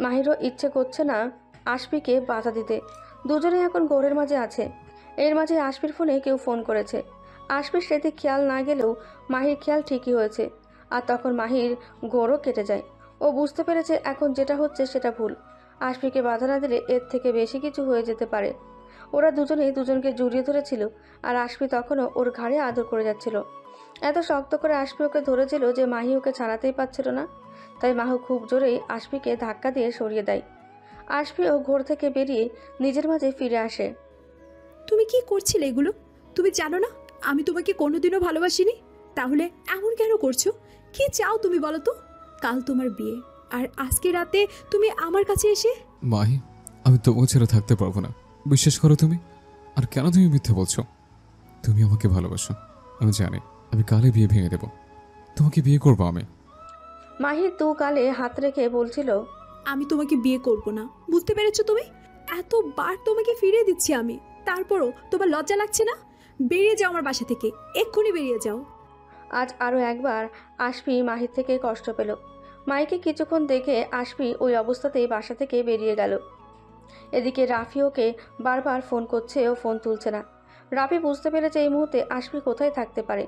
[SPEAKER 5] মাহিরও ইচ্ছে করছে না আশফিকে বাধা দিতে। দুজনেই এখন ঘোরের মাঝে আছে। এর মাঝে আশফির ফোনে কেউ ফোন করেছে। আশফির সেদিক খেয়াল না গেলেও মাহির খেয়াল ঠিকই হয়েছে। আর তখন মাহির ঘোরও কেটে যায়। ও বুঝতে পেরেছে এখন যেটা হচ্ছে সেটা ভুল। আশফিকে বাধা না দিলে এর থেকে বেশি কিছু হয়ে যেতে পারে। ওরা দুজনেই দুজনকে জড়িয়ে ধরেছিল, আর আশফি তখনও ওর ঘাড়ে আদর করে যাচ্ছিল। এত শক্ত করে আশফি ওকে ধরেছিল যে মাহি ওকে ছাড়াতেই পারছিল না। তাই মাহু খুব জোরেই আশফিকে ধাক্কা দিয়ে সরিয়ে দেয়। আশফিও ঘোর থেকে বেরিয়ে নিজের মাঝে ফিরে আসে।
[SPEAKER 2] তুমি কি করছিলে এগুলো? তুমি জানো না আমি তোমাকে কোনোদিনও ভালোবাসিনি? তাহলে এমন কেন করছো? কি চাও তুমি বলো তো? কাল তোমার বিয়ে, আর আজকে রাতে তুমি আমার কাছে এসে।
[SPEAKER 4] মাহি, আমি তোমাকে ছেড়ে থাকতে পারবো না, বিশ্বাস করো তুমি। আর কেন তুমি মিথ্যে বলছো? তুমি আমাকে ভালোবাসো, আমি জানি। আমি কালে বিয়ে ভেঙে দেব, তোমাকে বিয়ে করবো আমি।
[SPEAKER 5] মাহির দু গালে হাত রেখে বলছিল,
[SPEAKER 2] আমি তোমাকে বিয়ে করব না, বুঝতে পেরেছো তুমি? এতবার তোমাকে ফিরিয়ে দিচ্ছি আমি, তারপরও তোমার লজ্জা লাগছে না? বেরিয়ে যাও আমার বাসা থেকে, এক্ষুনি বেরিয়ে যাও।
[SPEAKER 5] আজ আরও একবার আশফি মাহির থেকে কষ্ট পেল। মাহিকে কিছুক্ষণ দেখে আশফি ওই অবস্থাতেই বাসা থেকে বেরিয়ে গেল। এদিকে রাফি ওকে বারবার ফোন করছে, ও ফোন তুলছে না। রাফি বুঝতে পেরেছে এই মুহূর্তে আশফি কোথায় থাকতে পারে।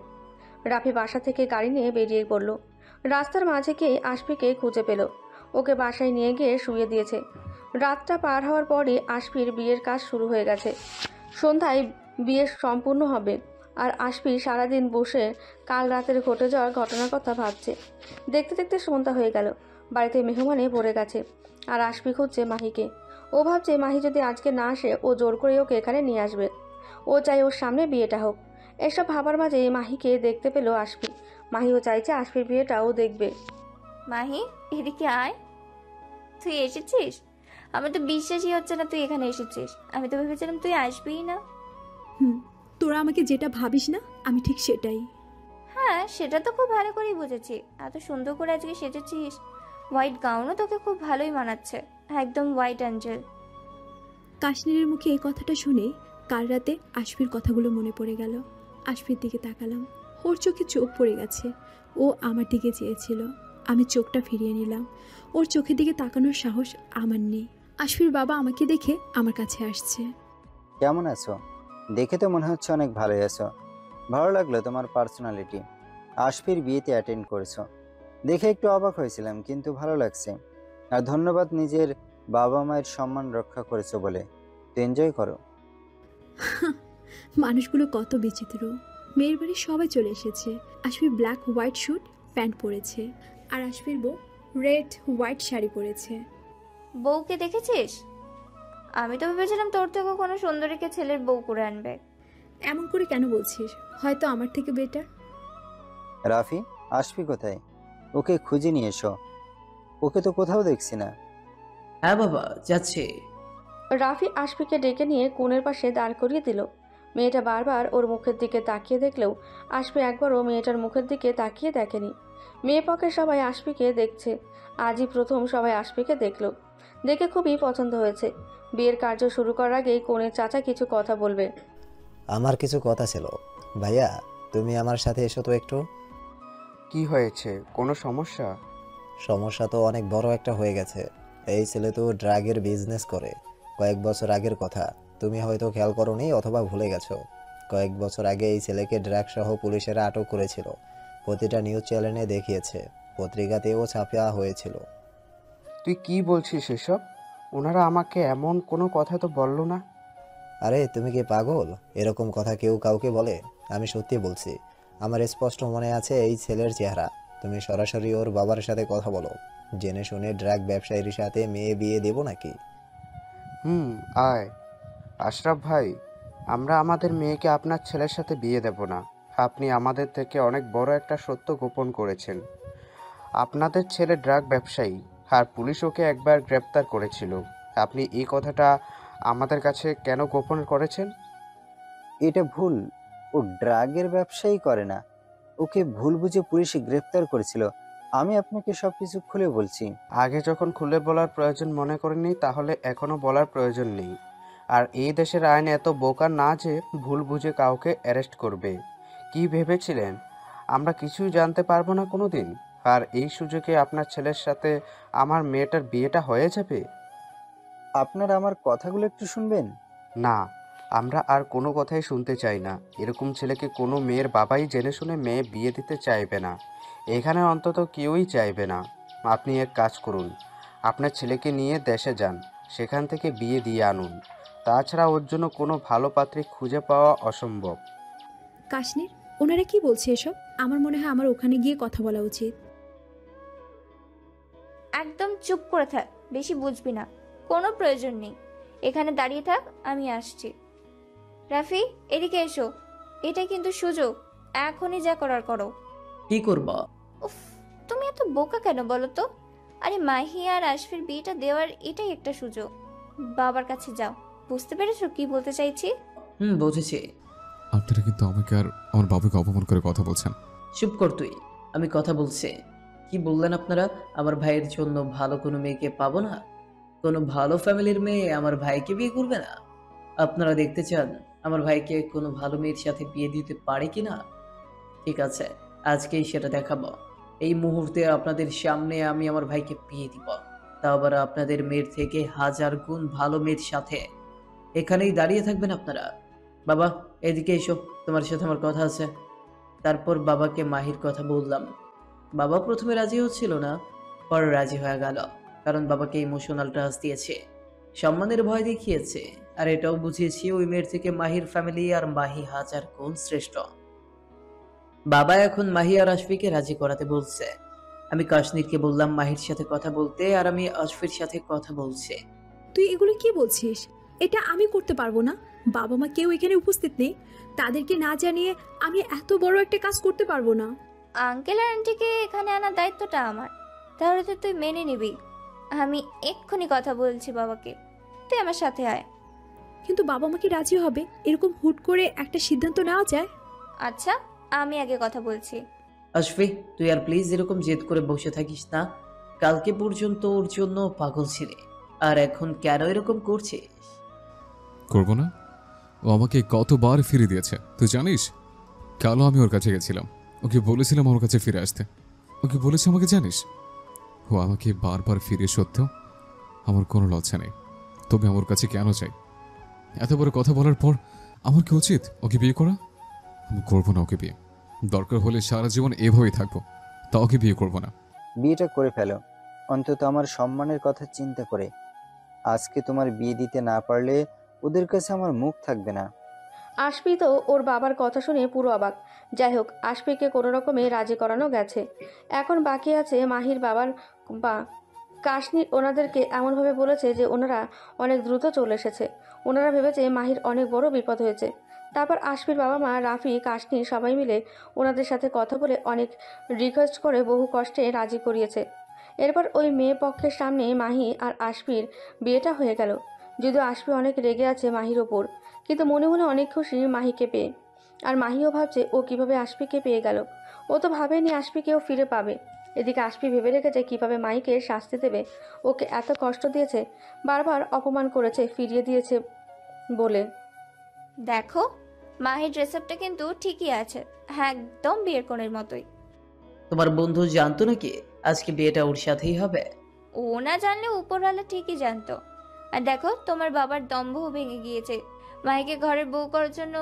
[SPEAKER 5] রাফি বাসা থেকে গাড়ি নিয়ে বেরিয়ে পড়ল। রাস্তার মাঝে গিয়ে আশফিকে খুঁজে পেল। ওকে বাসায় নিয়ে গিয়ে শুয়ে দিয়েছে। রাতটা পার হওয়ার পরই আশফির বিয়ের কাজ শুরু হয়ে গেছে। সন্ধ্যায় বিয়ে সম্পূর্ণ হবে, আর আশফি সারাদিন বসে কাল রাতের ঘটে যাওয়া ঘটনার কথা ভাবছে। দেখতে দেখতে সন্ধ্যা হয়ে গেল। বাড়িতে মেহমানে ভরে গেছে, আর আশফি খুঁজছে মাহিকে। ও ভাবছে মাহি যদি আজকে না আসে ও জোর করে ওকে এখানে নিয়ে আসবে। ও চাই ওর সামনে বিয়েটা হোক। এসব ভাবার মাঝে মাহিকে দেখতে পেল আশফি। মাহিও চাইছে আশফির বিয়েটাও দেখবে।
[SPEAKER 1] মাহি, এদিকে আয়। তুই এসেছিস? আমার তো বিশ্বাসই হচ্ছে না তুই এখানে এসেছিস। আমি তো ভেবেছিলাম তুই আসবিই না।
[SPEAKER 2] তোরা আমাকে যেটা ভাবিস না আমি ঠিক সেটাই।
[SPEAKER 1] হ্যাঁ, সেটা তো খুব ভালো করেই বুঝেছি। এত সুন্দর করে আজকে সেজেছিস। হোয়াইট গাউনও তোকে খুব ভালোই মানাচ্ছে, একদম হোয়াইট অ্যাঞ্জেল।
[SPEAKER 2] কাশ্মীরের মুখে এই কথাটা শুনে কাল রাতে আশফির কথাগুলো মনে পড়ে গেল। আশফির দিকে তাকালাম, ওর চোখে চোখ পড়ে গেছে। ও আমার দিকে চেয়েছিল, আমি চোখটা ফিরিয়ে নিলাম। ওর চোখের দিকে তাকানোর সাহস আমার নেই। আশফির বাবা আমাকে দেখে আমার কাছে আসছে।
[SPEAKER 6] কেমন আছো? দেখে তো মনে হচ্ছে অনেক ভালোই আছো। ভালো লাগলো তোমার পার্সোনালিটি। আশফির বিয়েতে অ্যাটেন্ড করেছো দেখে একটু অবাক হয়েছিলাম, কিন্তু ভালো লাগছে। আর ধন্যবাদ নিজের বাবা মায়ের সম্মান রক্ষা করেছো বলে। তো এনজয় করো।
[SPEAKER 2] মানুষগুলো কত বিচিত্র। মেয়ের বাড়ি সবাই চলে এসেছে। আশফি ব্ল্যাক হোয়াইট স্যুট প্যান্ট পরেছে, আর আশফির বউ রেড হোয়াইট শাড়ি পরেছে।
[SPEAKER 1] বউকে দেখেছিস? আমি তো ভেবেছিলাম তোর থেকে কোনো সুন্দরীকে ছেলের বউ করে আনবে।
[SPEAKER 2] এমন করে কেন বলছিস? হয়তো আমার থেকে বেটার।
[SPEAKER 6] রাফি, আশফি কোথায়? ওকে খুঁজে নিয়ে এসো। ওকে তো কোথাও দেখছি না।
[SPEAKER 3] হ্যাঁ বাবা, যাচ্ছে।
[SPEAKER 5] রাফি আশফিকে ডেকে নিয়ে কোণের পাশে দাঁড় করিয়ে দিল। মেয়েটা বারবার ওর মুখের দিকে তাকিয়ে দেখলেও আশফি একবারও মেয়েটার মুখের দিকে তাকিয়ে দেখেনি। মেয়ে পক্ষের সবাই আশফিকে দেখছে। আজই প্রথম সবাই আশফিকে দেখলো। দেখে খুবই পছন্দ হয়েছে। বিয়ের কার্য শুরু করার আগেই কনের চাচা কিছু কথা বলবে।
[SPEAKER 7] আমার কিছু কথা ছিল। ভাইয়া, তুমি আমার সাথে এসো তো একটু।
[SPEAKER 8] কি হয়েছে? কোনো সমস্যা?
[SPEAKER 7] সমস্যা তো অনেক বড় একটা হয়ে গেছে। এই ছেলে তো ড্রাগের বিজনেস করে। কয়েক বছর আগের কথা তুমি হয়তো খেয়াল করোনি অথবা ভুলে গেছো। কয়েক বছর আগে এই ছেলেকে ড্রাগ সহ পুলিশেরা আটক করেছিল। প্রতিটা নিউজ চ্যানেলে দেখিয়েছে, পত্রিকাতেও ছাপা হয়েছিল।
[SPEAKER 8] তুই কি বলছিস এসব? ওনারা আমাকে এমন কোনো কথা তো বললো না।
[SPEAKER 7] আরে তুমি কি পাগল? এরকম কথা কেউ কাউকে বলে? আমি সত্যি বলছি। আমার স্পষ্ট মনে আছে এই ছেলের চেহারা। তুমি সরাসরি ওর বাবার সাথে কথা বলো। জেনে শুনে ড্রাগ ব্যবসায়ীর সাথে মেয়ে বিয়ে দেব নাকি?
[SPEAKER 8] আয়। আশরাফ ভাই, আমরা আমাদের মেয়েকে আপনার ছেলের সাথে বিয়ে দেব না। আপনি আমাদের থেকে অনেক বড় একটা সত্য গোপন করেছেন। আপনাদের ছেলে ড্রাগ ব্যবসায়ী, আর পুলিশ ওকে একবার গ্রেপ্তার করেছিল। আপনি এই কথাটা আমাদের কাছে কেন গোপন করেছেন?
[SPEAKER 6] এটা ভুল। ও ড্রাগের ব্যবসাই করে না। ওকে ভুল বুঝে পুলিশে গ্রেফতার করেছিল। আমি আপনাকে সবকিছু খুলে বলছি।
[SPEAKER 8] আগে যখন খুলে বলার প্রয়োজন মনে করেননি, তাহলে এখনও বলার প্রয়োজন নেই। আর এই দেশের আইন এত বোকা না যে ভুল বুঝে কাউকে অ্যারেস্ট করবে। কি ভেবেছিলেন আমরা কিছুই জানতে পারবো না কোনো দিন? আর এই সুযোগে আপনার ছেলের সাথে আমার মেয়েটার বিয়েটা হয়ে যাবে?
[SPEAKER 6] আপনারা আমার কথাগুলো একটু শুনবেন।
[SPEAKER 8] না, আমরা আর কোনো কথাই শুনতে চাই না। এরকম ছেলেকে কোনো মেয়ের বাবাই জেনে শুনে মেয়ে বিয়ে দিতে চাইবে না। এখানে অন্তত কেউই চাইবে না। আপনি এক কাজ করুন, আপনার ছেলেকে নিয়ে দেশে যান, সেখান থেকে বিয়ে দিয়ে আনুন। তাছাড়া ওর জন্য কোনো ভালো পাত্রী খুঁজে পাওয়া অসম্ভব।
[SPEAKER 2] কাশ্মীর, ওনারা কি বলছে এসব? আমার মনে হয় আমার ওখানে গিয়ে কথা বলা উচিত।
[SPEAKER 1] একদম চুপ করে থাক, বেশি বুঝবি না। কোনো প্রয়োজন নেই, এখানে দাঁড়িয়ে থাক, আমি আসছি। রাফি, এদিকে এসো। এটা কিন্তু সুযোগ, এখনই যা করার করো।
[SPEAKER 3] কি করবা?
[SPEAKER 1] উফ, তুমি এত বোকা কেন বলো তো? আরে মাহি আর আশফির বিয়েটা দেওয়ার এটাই একটা সুযোগ। বাবার কাছে যাও। বুঝতে পেরেছো কি বলতে চাইছি?
[SPEAKER 3] বুঝেছি।
[SPEAKER 4] আপনারা কিন্তু আমাকে আর আমার বাবাকে অপমান করে কথা বলছেন।
[SPEAKER 3] চুপ কর তুই। আমি কথা বলছি। কি বললেন আপনারা? আমার ভাইয়ের জন্য ভালো কোনো মেয়েকে পাবো না? কোনো ভালো ফ্যামিলির মেয়ে আমার ভাইকে বিয়ে করবে না? আপনারা দেখতে চান আমার ভাইকে কোনো ভালো মেয়ের সাথে বিয়ে দিতে পারে কিনা? ঠিক আছে, আজকেই সেটা দেখাবো। এই মুহূর্তে আপনাদের সামনে আমি আমার ভাইকে বিয়ে দিব, তাও আবার আপনাদের মেয়ের থেকে 1000 গুণ ভালো মেয়ের সাথে। এখানেই দাঁড়িয়ে থাকবেন আপনারা? বাবা, এদিকে এসো, তোমার সাথে আমার কথা আছে। তারপর বাবাকে মাহির কথা বললাম। বাবা প্রথমে রাজি হচ্ছিল না, পরে রাজি হয়ে গেল। কারণ বাবাকে ইমোশনাল টাচ দিয়েছে, সম্মানের ভয় দেখিয়েছে, আর এটাও বুঝিয়েছি ওই মেয়ের থেকে মাহির ফ্যামিলি আর মাহি 1000 গুণ শ্রেষ্ঠ। বাবা এখন মাহি আর আশফিকে রাজি করাতে বলছে। আমি কাশ্মীরকে বললাম মাহির সাথে কথা বলতে, আর আমি আশফির সাথে কথা বলছি।
[SPEAKER 2] তুই এগুলো কি বলছিস? এটা আমি করতে পারবো না। বাবা মা কেউ এখানে উপস্থিত নেই, তাদেরকে না জানিয়ে আমি এত বড় একটা কাজ করতে পারবো না।
[SPEAKER 1] আঙ্কেল আর আন্টিকে এখানে আনার দায়িত্বটা আমার, তাহলে তো তুই মেনে নিবি। আমি এক্ষুনি কথা বলছি বাবাকে, তুই আমার সাথে আয়।
[SPEAKER 2] কিন্তু বাবা মা কি রাজি হবে? এরকম হুট করে একটা সিদ্ধান্ত নেওয়া যায়?
[SPEAKER 1] আচ্ছা, আমি আগে কথা বলছি।
[SPEAKER 3] আশফি, তুই আর প্লিজ এরকম জেদ করে বসে থাকিস না। কালকে পর্যন্ত ওর জন্য পাগল ছিলে, আর এখন কেন এরকম করছিস?
[SPEAKER 4] করবো না? ও আমাকে কতবার ফিরে দিয়েছে তুই জানিস? কালও আমি ওর কাছে গেছিলাম, ওকে বলেছিলাম ওর কাছে ফিরে আসতে। ওকে বলেছে আমাকে জানিস? ও আমাকে বারবার ফিরে সত্ত্বেও আমার কোনো লজ্জা নেই। তবে আমার কাছে কেন চাই? এত বড় কথা বলার পর আমার কি উচিত ওকে বিয়ে করা? আমি করবো না ওকে বিয়ে। দরকার হলে সারা জীবন এভাবেই থাকবো, তা ওকে বিয়ে করবো না।
[SPEAKER 6] বিয়েটা করে ফেলো, অন্তত আমার সম্মানের কথা চিন্তা করে। আজকে তোমার বিয়ে দিতে না পারলে ওদের কাছে আমার মুখ থাকবে না।
[SPEAKER 5] আশফি তো ওর বাবার কথা শুনে পুরো অবাক। যাই হোক, আশফিকে কোনো রকমে রাজি করানো গেছে। এখন বাকি আছে মাহির বাবার বা কাশনি ওনাদেরকে এমনভাবে বলেছে যে ওনারা অনেক দ্রুত চলে এসেছে। ওনারা ভেবেছে মাহির অনেক বড় বিপদ হয়েছে। তারপর আশফির বাবা মা, রাফি, কাশনি সবাই মিলে ওনাদের সাথে কথা বলে অনেক রিকোয়েস্ট করে বহু কষ্টে রাজি করিয়েছে। এরপর ওই মেয়ে পক্ষের সামনে মাহি আর আশফির বিয়েটা হয়ে গেল। যদিও আশফি অনেক রেগে আছে মাহির ওপর, কিন্তু মনে মনে অনেক খুশি মাহিকে পেয়ে। আর মাহিও ভাবছে ও কিভাবে আশফিকে পেয়ে গেল। ও তো ভাবেনি আশফিকেও ফিরে পাবে। এদিকে আশফি ভেবে রেখেছে কিভাবে মাহিকে শাস্তি দেবে। ওকে এত কষ্ট দিয়েছে, বারবার অপমান করেছে, ফিরিয়ে দিয়েছে বলে।
[SPEAKER 1] দেখো, মাহির ড্রেস আপটা কিন্তু ঠিকই আছে, হ্যাঁ একদম বিয়ের কোণের মতোই।
[SPEAKER 3] তোমার বন্ধু জানতো নাকি আজকে বিয়েটা ওর সাথেই হবে?
[SPEAKER 1] ও না জানলে উপরওয়ালা ঠিকই জানতো। আর দেখো, তোমার বাবার দম্ভ ভেঙে গিয়েছে মাহিকে ঘরের বউ করার জন্য,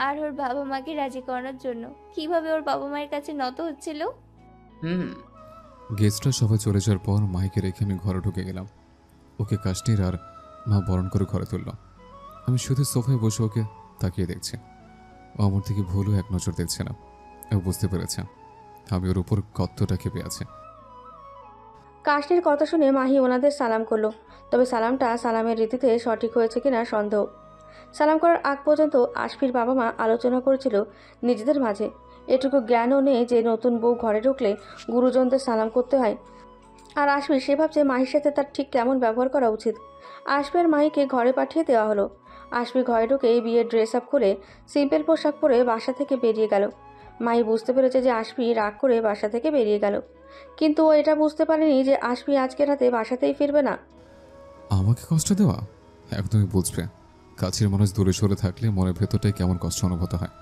[SPEAKER 1] আর ওর বাবা মাকে রাজি করানোর জন্য। কিভাবে ওর বাবা মায়ের কাছে নত হচ্ছিল।
[SPEAKER 3] হুম।
[SPEAKER 4] গেস্টরা সবাই চলে যাওয়ার পর মাহিকে রেখে আমি ঘরে ঢুকে গেলাম। ওকে কাশ্মীর আর মা বরণ করে ঘরে তুলল। আমি শুধু সোফায় বসে ওকে তাকিয়ে দেখছি। ও আমার থেকে ভুলও এক নজর দেখছে না। ও বুঝতে পেরেছে আমি ওর উপর কতটা ক্ষেপে আছে।
[SPEAKER 5] কাশনির কথা শুনে মাহি ওনাদের সালাম করলো, তবে সালামটা সালামের রীতিতে সঠিক হয়েছে কিনা সন্দেহ। সালাম করার আগ পর্যন্ত আশফির বাবা মা আলোচনা করেছিল নিজেদের মাঝে। এটুকু জ্ঞানও নেই যে নতুন বউ ঘরে ঢুকলে গুরুজনদের সালাম করতে হয়। আর আশফি সে ভাবছে মাহির সাথে তার ঠিক কেমন ব্যবহার করা উচিত। আশফি আর মাহিকে ঘরে পাঠিয়ে দেওয়া হলো। আশফি ঘরে ঢুকে বিয়ের ড্রেস আপ করে সিম্পল পোশাক পরে বাসা থেকে বেরিয়ে গেল। মাহি বুঝতে পেরেছে যে আশফি রাগ করে বাসা থেকে বেরিয়ে গেল, কিন্তু ও এটা বুঝতে পারেনি যে আশফি আজকে রাতে বাসাতেই ফিরবে না।
[SPEAKER 4] আমাকে কষ্ট দেওয়া একদমই বুঝবে। কাছের মানুষ দূরে সরে থাকলে মনের ভেতরটাই কেমন কষ্ট অনুভূত হয়।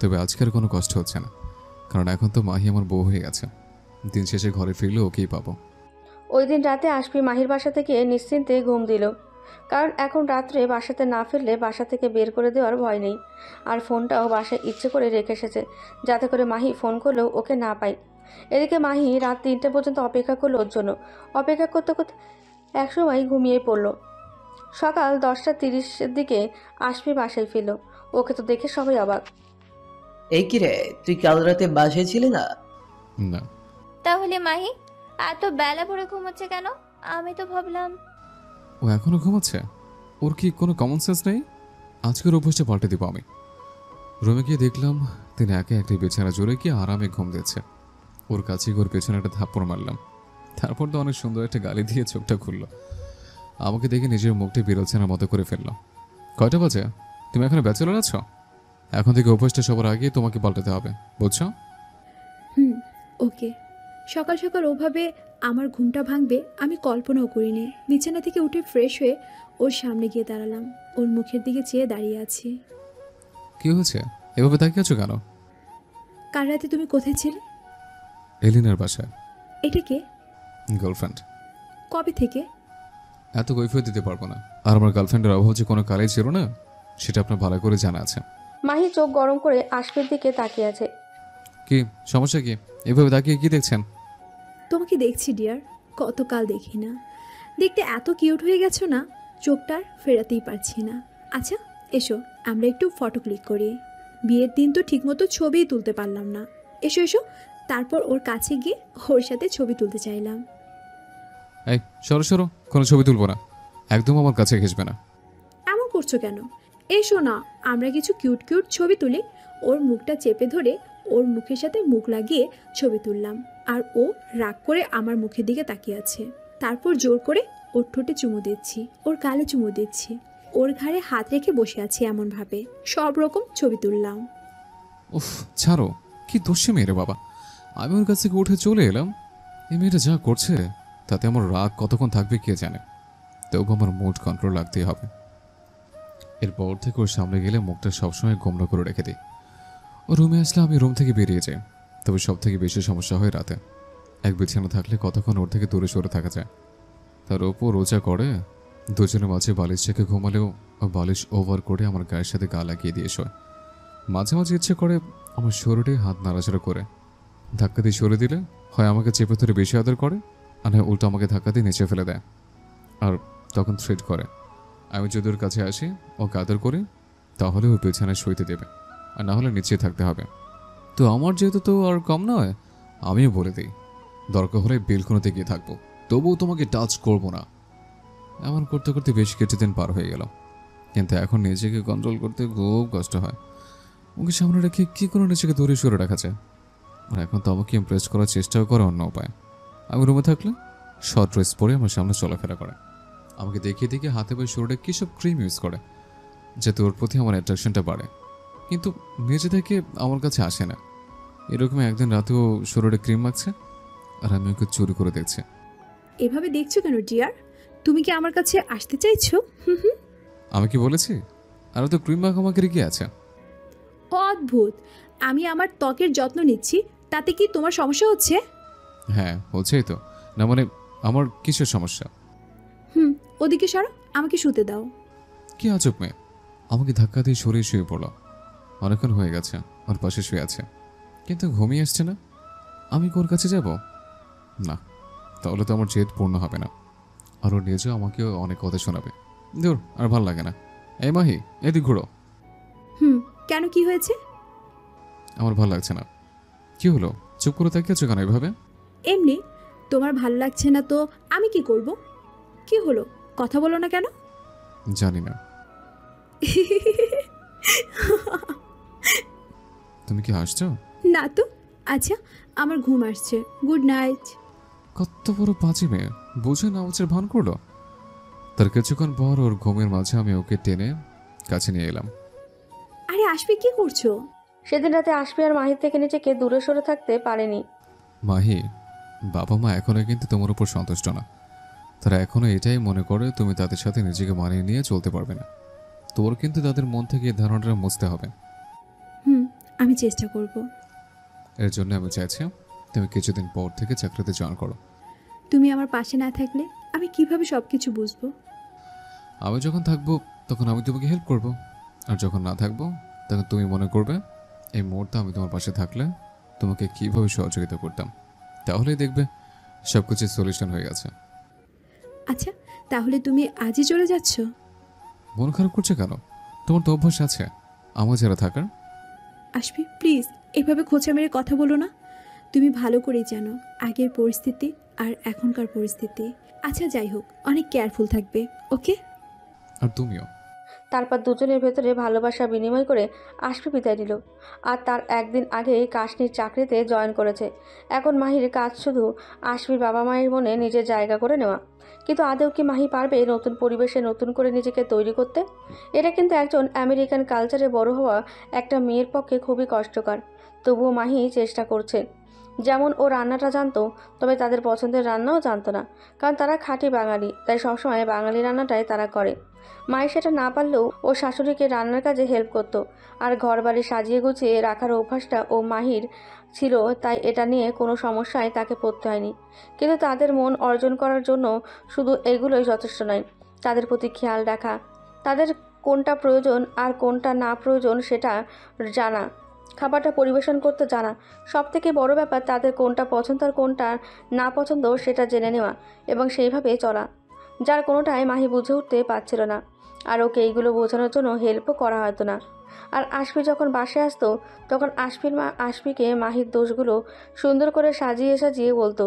[SPEAKER 4] তবে আজকের কোনো কষ্ট হচ্ছে না, কারণ এখন তো মাহি আমার বউ হয়ে গেছে। দিন শেষে ঘরে ফিরলে ওকেই পাবো।
[SPEAKER 5] ওই দিন রাতে আশফি মাহির বাসা থেকে নিশ্চিন্তে ঘুম দিল, কারণ এখন রাত্রে বাসাতে না ফিরলে বাসা থেকে বের করে দেওয়ার ভয় নেই। আর ফোনটাও বাসায় ইচ্ছে করে রেখে এসেছে, যাতে করে মাহি ফোন করলেও ওকে না পায়। এদিকে মাহি রাত 3টে পর্যন্ত অপেক্ষা করলো ওর জন্য। অপেক্ষা করতে করতে একসময় ঘুমিয়ে পড়ল। সকাল 10:30-এর দিকে আশফি বাসায় ফিরল। ওকে তো দেখে সবাই অবাক।
[SPEAKER 3] এই কি রে, তুই কাল রাতে বাসায় ছিলি না?
[SPEAKER 4] না,
[SPEAKER 1] তাহলে মাহি এত বেলা ভরে ঘুমোচ্ছে কেন? আমি তো ভাবলাম।
[SPEAKER 4] ও এখনো ঘুমাচ্ছে? ওর কি কোনো কমন সেন্স নেই? আজকের অভ্যাসটা পাল্টে দিব আমি। রুমে গিয়ে দেখলাম তিনি একে একটি বিছানা জুড়ে গিয়ে আরামে ঘুম দিচ্ছে। ওর কাছে ওর পেছনে একটা থাপ্পড় মারলাম। তারপর তো অনেক সুন্দর একটা গালি দিয়ে চোখটা খুললো। আমাকে দেখে নিজের মুখটি বিরোচনার মতো করে ফেললাম। কয়টা বাজে? তুমি এখনো ব্যাচেলর আছো? এখন থেকে অভ্যাসটা সবার আগে তোমাকে পাল্টাতে হবে, বুঝছো?
[SPEAKER 2] হুম, ওকে। সকাল সকাল ওভাবে আমার ঘুমটা ভাঙবে আমি কল্পনাও করিনি। বিছানা থেকে উঠে ফ্রেশ হয়ে ওর সামনে গিয়ে দাঁড়ালাম। ওর মুখের দিকে চেয়ে দাঁড়িয়ে আছি।
[SPEAKER 4] কি হয়েছে? এভাবে তাকিয়ে আছো কেন?
[SPEAKER 2] কাল রাতে তুমি কোথায় ছিলে?
[SPEAKER 4] এলিনার বাসায়।
[SPEAKER 2] এটা কে?
[SPEAKER 4] গার্লফ্রেন্ড।
[SPEAKER 2] কবে থেকে?
[SPEAKER 4] এত কৈফিয়ত দিতে পারবো না। আর আমার গার্লফ্রেন্ডের অভাব যে কোনো কালেই ছিল না, সেটা আপনার ভালো করে জানা আছে।
[SPEAKER 5] মাহি চোখ গরম করে আশফির দিকে তাকিয়ে আছে।
[SPEAKER 4] কি সমস্যা? কি এভাবে তাকিয়ে কি দেখছেন?
[SPEAKER 2] তোমাকে দেখছি ডিয়ার, কতকাল দেখি না। দেখতে এত কিউট হয়ে গেছো না, চোখটার ফেরাতেই পারছি না। আচ্ছা এসো, আমরা একটু ফটো ক্লিক করি। বিয়ের দিন তো ঠিকমতো ছবিই তুলতে পারলাম না। এসো এসো। তারপর ওর কাছে গিয়ে ওর সাথে ছবি তুলতে চাইলাম।
[SPEAKER 4] এই সরো সরো, কোনো ছবি তুলবো না। একদম আমার কাছে ঘেসবে না।
[SPEAKER 2] এমন করছো কেন? এসো না, আমরা কিছু কিউট কিউট ছবি তুলি। ওর মুখটা চেপে ধরে ওর মুখের সাথে মুখ লাগিয়ে ছবি তুললাম। আর ও রাগ করে আমার মুখের দিকে তাকিয়ে আছে। তারপর জোর করে ওর ঠোঁটে চুমু দিচ্ছি, ওর গালে চুমু দিচ্ছি, ওর ঘাড়ে হাত রেখে বসে আছি এমনভাবে। সব রকম ছবি তুললাম।
[SPEAKER 4] উফ, ছাড়ো। কি দোষে মেয়েরে বাবা। আমি ওর কাছ থেকে উঠে চলে এলাম। এই মেয়েটা যা করছে তাতে আমার রাগ কতক্ষণ থাকবে কে জানে। তবু আমার মুড কন্ট্রোল রাখতেই হবে। এরপর থেকে ওর সামনে গেলে মুখটা সবসময় গোমরা করে রেখে দিই। ও রুমে আসলে আমি রুম থেকে বেরিয়ে যাই। তবে সব থেকে বেশি সমস্যা হয় রাতে। এক বিছানা থাকলে কতক্ষণ ওর থেকে দূরে সরে থাকা যায়। তার ওপর রোজা করে দুজনের মাঝে বালিশ রেখে ঘুমালেও ও বালিশ ওভার করে আমার গায়ের সাথে গা লাগিয়ে দিয়ে শোয়। মাঝে মাঝে ইচ্ছে করে আমার শরীরে হাত নাড়াচাড়া করে। ধাক্কা দিয়ে সরে দিলে হয় আমাকে চেপে ধরে বেশি আদর করে, আর হয় উল্টো আমাকে ধাক্কা দিয়ে নিচে ফেলে দেয়। আর তখন থ্রেট করে আমি যদি ওর কাছে আসি, ওকে আদর করি, তাহলে ওই বিছানায় শুইতে দেবে, আর না হলে নিচে থাকতে হবে। তো আমার যেহেতু তো আর কম নয়, আমিও বলে দিই দরকার হলে বেলকনিতে গিয়ে থাকবো, তবুও তোমাকে টাচ করব না। এমন করতে করতে বেশ কিছুদিন পার হয়ে গেল, কিন্তু এখন নিজেকে কন্ট্রোল করতে খুব কষ্ট হয়। ওকে সামনে রেখে কী করে নিজেকে দূরে সরে রাখা যায়। আর এখন তো আমাকে ইমপ্রেস করার চেষ্টাও করে অন্য উপায়। আমি রুমে থাকলে শর্ট ড্রেস পরে আমার সামনে চলাফেরা করে, আমাকে দেখিয়ে দেখিয়ে হাতে পায়ে শরীরে কী সব ক্রিম ইউজ করে, যাতে ওর প্রতি আমার অ্যাট্রাকশনটা বাড়ে। কিন্তু নিজে থেকে আমার কাছে আসে না। এরকম একদিন রাতেও শরীরে ক্রিম মাখছে, আর আমি ওকে চুরি করে দেখছি।
[SPEAKER 2] এভাবে দেখছো কেন ডিয়ার? তুমি কি আমার কাছে আসতে চাইছো? হুম হুম।
[SPEAKER 4] আমি কি বলেছি? আর তো ক্রিম মাখামাখির কি আছে?
[SPEAKER 2] অদ্ভুত। আমি আমার ত্বকের যত্ন নিচ্ছি, তাতে কি তোমার সমস্যা হচ্ছে?
[SPEAKER 4] হ্যাঁ হচ্ছেই তো। না মানে আমার কিসের সমস্যা?
[SPEAKER 2] ওদিকে সরো, আমাকে শুতে দাও।
[SPEAKER 4] কি আজব মেয়ে, আমাকে ধাক্কা দিয়ে সরিয়ে শুয়ে পড়ল। অনেকক্ষণ হয়ে গেছে ওর পাশে শুয়ে আছে, কিন্তু ঘুমিয়ে আসছে না। আমি ওর কাছে যাব না, তাহলে তো আমার জেদ পূর্ণ হবে না, আর ওর নিজেও আমাকে অনেক কথা শোনাবে। দূর, আর ভাল লাগে না। এই মাহি, এদিক ঘুরো।
[SPEAKER 2] কেন, কি হয়েছে?
[SPEAKER 4] আমার ভাল লাগছে না। কি হলো, চুপ করে তাকিয়েছো কেন এভাবে?
[SPEAKER 2] এমনি। তোমার ভালো লাগছে না তো আমি কি করব? কি হলো, কথা বলো না কেন?
[SPEAKER 4] জানি না। তুমি কি হাসছো?
[SPEAKER 2] না তো। আচ্ছা, আমার ঘুম আসছে। Good night.
[SPEAKER 4] কত বড় পাঁচি মেয়ে, বুঝে না উচের ভান করলো। তার কিছুক্ষণ পর ওর ঘুমের মাঝে আমি ওকে টেনে কাছে নিয়ে এলাম।
[SPEAKER 2] আরে আসবে, কি করছো?
[SPEAKER 5] সেদিন রাতে আশফি আর মাহির থেকে নিজেকে দূরে সরে থাকতে পারেনি।
[SPEAKER 4] মাহি, বাবা মা এখনো কিন্তু তোমার উপর সন্তুষ্ট না। তারা এখনো এটাই মনে করে তুমি তাদের সাথে নিজেকে মানিয়ে নিয়ে চলতে পারবে না। তোর কিন্তু তাদের মন থেকে এই ধারণাটা মুছতে হবে।
[SPEAKER 2] আমি চেষ্টা করব।
[SPEAKER 4] এর জন্য আমি চাইছি তুমি কিছুদিন পর থেকে চাকরিতে জয়েন করো।
[SPEAKER 2] তুমি আমার পাশে না থাকলে আমি কিভাবে সবকিছু বুঝবো?
[SPEAKER 4] আমি যখন থাকবো তখন আমি তোমাকে হেল্প করব, আর যখন না থাকবো তখন তুমি মনে করবে এই মুহূর্তে আমি তোমার পাশে থাকলে তোমাকে কিভাবে সহযোগিতা করতাম। তাহলেই দেখবে সব কিছু সলিউশন হয়ে গেছে।
[SPEAKER 2] আচ্ছা, তাহলে তুমি আজই চলে যাচ্ছ?
[SPEAKER 4] মন খারাপ করছে কেন? তোমার তো অভ্যাস আছে আমার যারা থাকার।
[SPEAKER 2] আসবি, প্লিজ এভাবে খোঁচা মেরে কথা বলো না। তুমি ভালো করেই জানো আগের পরিস্থিতি আর এখনকার পরিস্থিতি। আচ্ছা যাই হোক, অনেক কেয়ারফুল থাকবে, ওকে?
[SPEAKER 4] আর তুমিও।
[SPEAKER 5] তারপর দুজনের ভেতরে ভালোবাসা বিনিময় করে আশফি বিদায় নিল। আর তার একদিন আগে কাশনির চাকরিতে জয়েন করেছে। এখন মাহির কাজ শুধু আশফির বাবা মায়ের মনে নিজের জায়গা করে নেওয়া। কিন্তু আদৌ কি মাহি পারবে নতুন পরিবেশে নতুন করে নিজেকে তৈরি করতে? এটা কিন্তু একজন আমেরিকান কালচারে বড় হওয়া একটা মেয়ের পক্ষে খুবই কষ্টকর। তবুও মাহি চেষ্টা করছে। যেমন ও রান্নাটা জানতো, তবে তাদের পছন্দের রান্নাও জানতো না, কারণ তারা খাঁটি বাঙালি, তাই সবসময় বাঙালি রান্নাটাই তারা করে। মায়ের সেটা না পারলেও ও শাশুড়িকে রান্নার কাজে হেল্প করতো। আর ঘর বাড়ি সাজিয়ে গুছিয়ে রাখার অভ্যাসটা ও মাহির ছিল, তাই এটা নিয়ে কোনো সমস্যায় তাকে পড়তে হয়নি। কিন্তু তাদের মন অর্জন করার জন্য শুধু এগুলোই যথেষ্ট নয়। তাদের প্রতি খেয়াল রাখা, তাদের কোনটা প্রয়োজন আর কোনটা না প্রয়োজন সেটা জানা, খাবারটা পরিবেশন করতে জানা, সবথেকে বড় ব্যাপার তাদের কোনটা পছন্দ আর কোনটা না পছন্দ সেটা জেনে নেওয়া এবং সেইভাবে চলা। যার কোনোটাই মাহি বুঝে উঠতে পারছিল না, আর ওকে এইগুলো বোঝানোর জন্য হেল্পও করা হতো না। আর আশফি যখন বাসায় আসতো তখন আশফির মা আশফিকে মাহির দোষগুলো সুন্দর করে সাজিয়ে সাজিয়ে বলতো।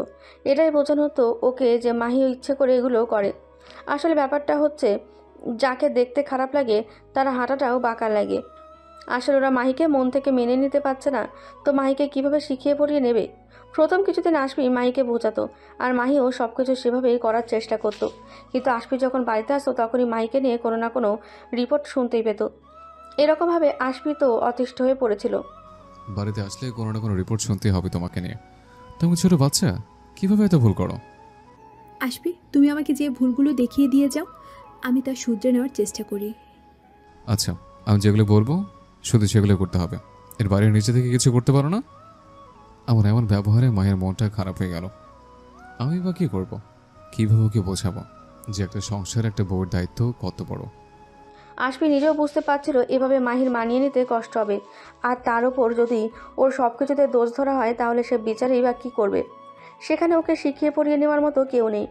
[SPEAKER 5] এটাই বোঝানো হতো ওকে যে মাহি ইচ্ছে করে এগুলো করে। আসলে ব্যাপারটা হচ্ছে, যাকে দেখতে খারাপ লাগে তার হাঁটাটাও বাঁকা লাগে। আসলে ওরা মাহিকে মন থেকে মেনে নিতে পারছে না, তো মাহিকে কিভাবে শিখিয়ে পড়িয়ে নেবে? প্রথম কিছুদিন আশফি মাহিকে বোঝাতো, আর মাহিও সব কিছু সেভাবেই করার চেষ্টা করত। কিন্তু আশফি যখন বাড়িতে আসতো তখনই মাহিকে নিয়ে কোনো না কোনো রিপোর্ট শুনতেই পেত। এরকমভাবে আশফি তো অতিষ্ঠ হয়ে পড়েছিল।
[SPEAKER 4] বাড়িতে আসলে কোনো না কোনো রিপোর্ট শুনতেই হবে তোমাকে নিয়ে। তুমি ছোট বাচ্চা, কিভাবে এত ভুল করো?
[SPEAKER 2] আসবি, তুমি আমাকে যে ভুলগুলো দেখিয়ে দিয়ে যাও আমি তা শুধরে নেওয়ার চেষ্টা করি।
[SPEAKER 4] আচ্ছা, আমি যেগুলো বলবো শুধু সেগুলো করতে হবে, এর বাইরে নিচে থেকে কিছু করতে পারো না। আমার এমন ব্যবহারে মায়ের মনটা খারাপ হয়ে গেল। আমি বা কী করবো? কীভাবে ওকে বোঝাবো যে একটা সংসার একটা বউয়ের দায়িত্ব কত বড়?
[SPEAKER 5] আশফি নিজেও বুঝতে পারছিল এভাবে মাহির মানিয়ে নিতে কষ্ট হবে, আর তার ওপর যদি ওর সব কিছুতে দোষ ধরা হয় তাহলে সে বিচারেই বা কী করবে? সেখানে ওকে শিখিয়ে পড়িয়ে নেওয়ার মতো কেউ নেই।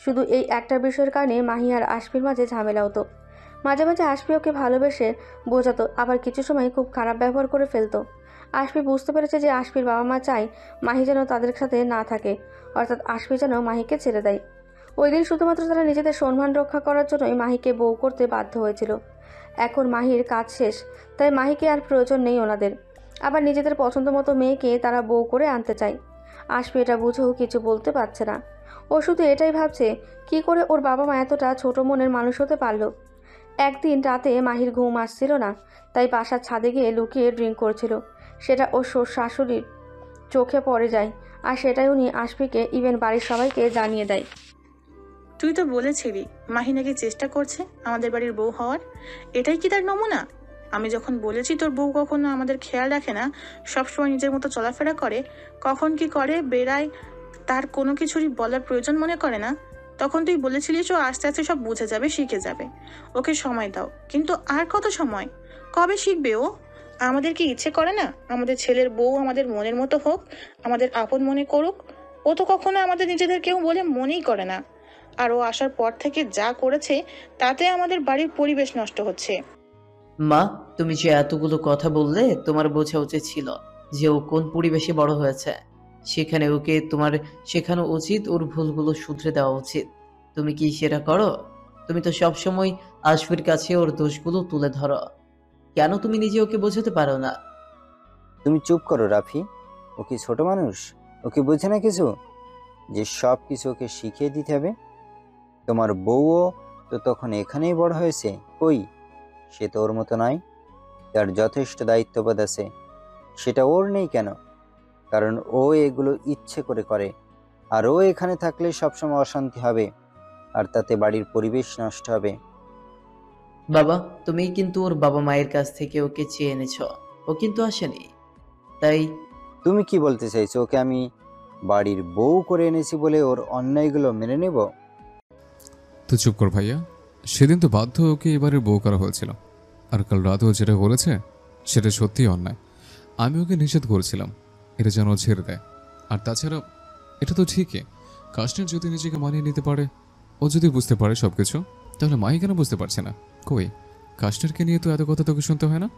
[SPEAKER 5] শুধু এই একটা বিষয়ের কারণে মাহি আর আশফির মাঝে ঝামেলা হতো। মাঝে মাঝে আশফি ওকে ভালোবেসে বোঝাতো, আবার কিছু সময় খুব খারাপ ব্যবহার করে ফেলতো। আশফি বুঝতে পেরেছে যে আশফির বাবা মা চায় মাহি যেন তাদের সাথে না থাকে, অর্থাৎ আশফি যেন মাহিকে ছেড়ে দেয়। ওই দিন শুধুমাত্র তারা নিজেদের সম্মান রক্ষা করার জন্যই মাহিকে বউ করতে বাধ্য হয়েছিল। এখন মাহির কাজ শেষ, তাই মাহিকে আর প্রয়োজন নেই ওনাদের। আবার নিজেদের পছন্দ মতো মেয়েকে তারা বউ করে আনতে চায়। আশফি এটা বুঝেও কিছু বলতে পারছে না। ও শুধু এটাই ভাবছে, কি করে ওর বাবা মা এতটা ছোট মনের মানুষ হতে পারলো। একদিন রাতে মাহির ঘুম আসছিল না, তাই বাসার ছাদে গিয়ে লুকিয়ে ড্রিঙ্ক করছিল। সেটা ওর শাশুড়ির চোখে পড়ে যায়, আর সেটাই উনি আশফিকে ইভেন বাড়ির সবাইকে জানিয়ে দেয়।
[SPEAKER 9] তুই তো বলেছিলি মাহি নাকি চেষ্টা করছে আমাদের বাড়ির বউ হওয়ার, এটাই কি তার নমুনা? আমি যখন বলেছি তোর বউ কখনো আমাদের খেয়াল রাখে না, সবসময় নিজের মতো চলাফেরা করে, কখন কি করে বেড়ায় তার কোনো কিছুরই বলার প্রয়োজন মনে করে না, তখন তুই বলেছিলিস ও আস্তে আস্তে সব বুঝে যাবে, শিখে যাবে, ওকে সময় দাও। কিন্তু আর কত সময়? কবে শিখবে ও? আমাদের কি ইচ্ছে করে না আমাদের ছেলের বউ আমাদের মনের মতো হোক, আমাদের আপন মনে করুক? ও তো কখনো আমাদের নিজেদের কেউ বলে মনেই করে না। আর ও আসার পর থেকে যা করেছে তাতে আমাদের বাড়ির পরিবেশ নষ্ট হচ্ছে।
[SPEAKER 3] মা, তুমি যে এতগুলো কথা বললে, তোমার বোঝা উচিত ছিল যে ও কোন পরিবেশে বড় হয়েছে। সেখানে ওকে তোমার শেখানো উচিত, ওর ভুলগুলো শুধরে দেওয়া উচিত। তুমি কি সেটা করো? তুমি তো সবসময় আশফির কাছে ওর দোষগুলো তুলে ধরো। কেন তুমি নিজে ওকে বোঝাতে পারো না?
[SPEAKER 6] তুমি চুপ করো রাফি। ও কি ছোট মানুষ? ও কি বোঝে না কিছু, যে সব কিছু ওকে শিখিয়ে দিতে হবে? তোমার বউও তো তখন এখানেই বড় হয়েছে, কই সে তো ওর মতো নয়। তার যথেষ্ট দায়িত্ববোধ আছে, সেটা ওর নেই কেন? কারণ ও এগুলো ইচ্ছে করে করে। আর ও এখানে থাকলে সবসময় অশান্তি হবে, আর তাতে বাড়ির পরিবেশ নষ্ট হবে।
[SPEAKER 3] বাবা, তুমি কিন্তু ওর বাবা মায়ের কাছ থেকে ওকে চেয়ে এনেছ, ও কিন্তু আসেনি। তাই
[SPEAKER 6] তুমি কি বলতে চাইছো? ওকে আমি বাড়ির বউ করে এনেছি বলে ওর অন্যায়গুলো মেনে নেব?
[SPEAKER 4] তো চুপ কর ভাইয়া। সেদিন তো বাধ্য ওকে এবারের বউ করা হয়েছিল, আর কাল রাতেও যেটা বলেছে সেটা সত্যিই অন্যায়। আমি ওকে নিষেধ করেছিলাম এটা যেন ও ছেড়ে দেয়। আর তাছাড়া এটা তো ঠিকই, কাশনের যদি নিজেকে মানিয়ে নিতে পারে, ও যদি বুঝতে পারে সবকিছু, তাহলে মাহি কেন বুঝতে পারছে না? কই, কাশনেরকে নিয়ে তো এত কথা তোকে শুনতে হয় না।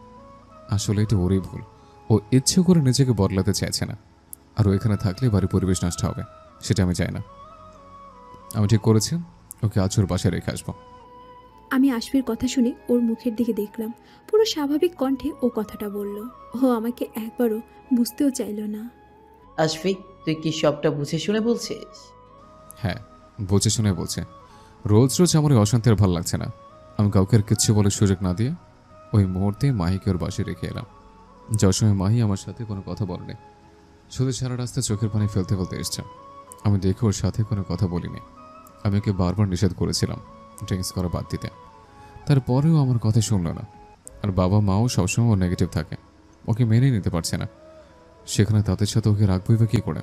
[SPEAKER 4] আসলে এটা ওরই ভুল, ও ইচ্ছে করে নিজেকে বদলাতে চাইছে না। আর ও এখানে থাকলে বাড়ির পরিবেশ নষ্ট হবে, সেটা আমি চাই না। আমি ঠিক করেছি, ওকে আজ ওর বাসায় রেখে আসবো।
[SPEAKER 2] আমি আশফির কথা শুনে ওর মুখের দিকে দেখলাম। পুরো স্বাভাবিক কণ্ঠে ও কথাটা বলল। ও আমাকে একবারও বুঝতেও চাইল না।
[SPEAKER 3] আশফি, তুই কি সবটা বুঝে শুনে বলছিস?
[SPEAKER 4] হ্যাঁ, বুঝে শুনে বলছে। রোজ রোজ আমার এই অশান্তি আর ভালো লাগছে না। আমি কাউকে আর কিচ্ছু বলার সুযোগ না দিয়ে ওই মুহূর্তে মাহিকে ওর বাসায় রেখে এলাম। যাওয়ার সময় মাহি আমার সাথে কোনো কথা বলেনি, শুধু সারা রাস্তা চোখের পানি ফেলতে ফেলতে এসছে। আমি দেখে ওর সাথে কোনো কথা বলিনি। আমি ওকে বারবার নিষেধ করেছিলাম ড্রিঙ্কস করা বাদ দিতে, তারপরেও আমার কথা শুনল না। আর বাবা মাও সবসময় ওর নেগেটিভ থাকে, ওকে মেনে নিতে পারছে না। সেখানে তাদের সাথে ওকে রাখবই বা কী করে?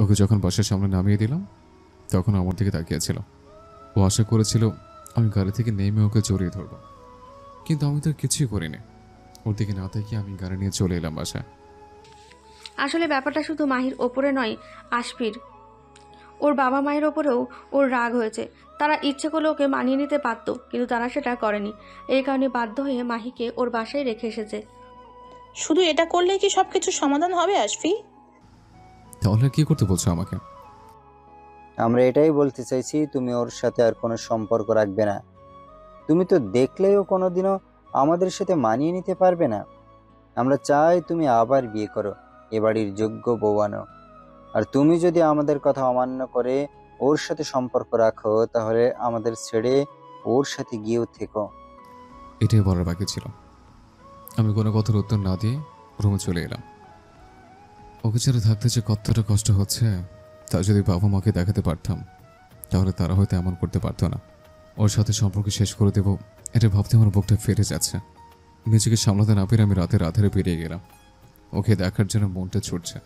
[SPEAKER 4] ওকে যখন বাসার সামনে নামিয়ে দিলাম, তখন আমার দিকে তাকিয়েছিল। ও আশা করেছিল আমি গাড়ি থেকে নেমে ওকে জড়িয়ে ধরব, কিন্তু আমি তো কিছুই করিনি। ওর দিকে না তাকিয়ে আমি গাড়ি নিয়ে চলে এলাম বাসায়।
[SPEAKER 5] আসলে ব্যাপারটা শুধু মাহির ওপরে নয়, আশফির ওর বাবা মায়ের ওপরেও ওর রাগ হয়েছে। তারা ইচ্ছে করলে ওকে মানিয়ে নিতে পারতো, কিন্তু তারা সেটা করেনি। এই কারণে বাধ্য হয়ে মাহিকে ওর বাসায় রেখে এসেছে।
[SPEAKER 9] শুধু এটা করলেই কি সবকিছু সমাধান হবে আশফি?
[SPEAKER 4] তাহলে কি করতে বলছো আমাকে?
[SPEAKER 6] আমরা এটাই বলতে চাইছি, তুমি ওর সাথে আর কোনো সম্পর্ক রাখবে না। তুমি তো দেখলেও কোনোদিনও আমাদের সাথে মানিয়ে নিতে পারবে না। আমরা চাই তুমি আবার বিয়ে করো, এ বাড়ির যোগ্য বউ আনো। আর তুমি যদি আমাদের কথা অমান্য করে ওর সাথে সম্পর্ক রাখো, তাহলে আমাদের ছেড়ে ওর সাথে গিয়েও থেকো।
[SPEAKER 4] এটাই বলার বাকি ছিল। আমি কোনো কথার উত্তর না দিয়ে রুমে চলে এলাম। ওকে ছেড়ে থাকতে যে কতটা কষ্ট হচ্ছে, তা যদি বাবা মাকে দেখাতে পারতাম, তাহলে তারা হয়তো এমন করতে পারতো না। ওর সাথে সম্পর্ক শেষ করে দেব, এটা ভাবতে আমার বুকটা ফেটে যাচ্ছে। নিজেকে সামলাতে না পেরে আমি রাতের আধারে বেরিয়ে গেলাম। ওকে দেখার জন্য মনটা ছুটছে।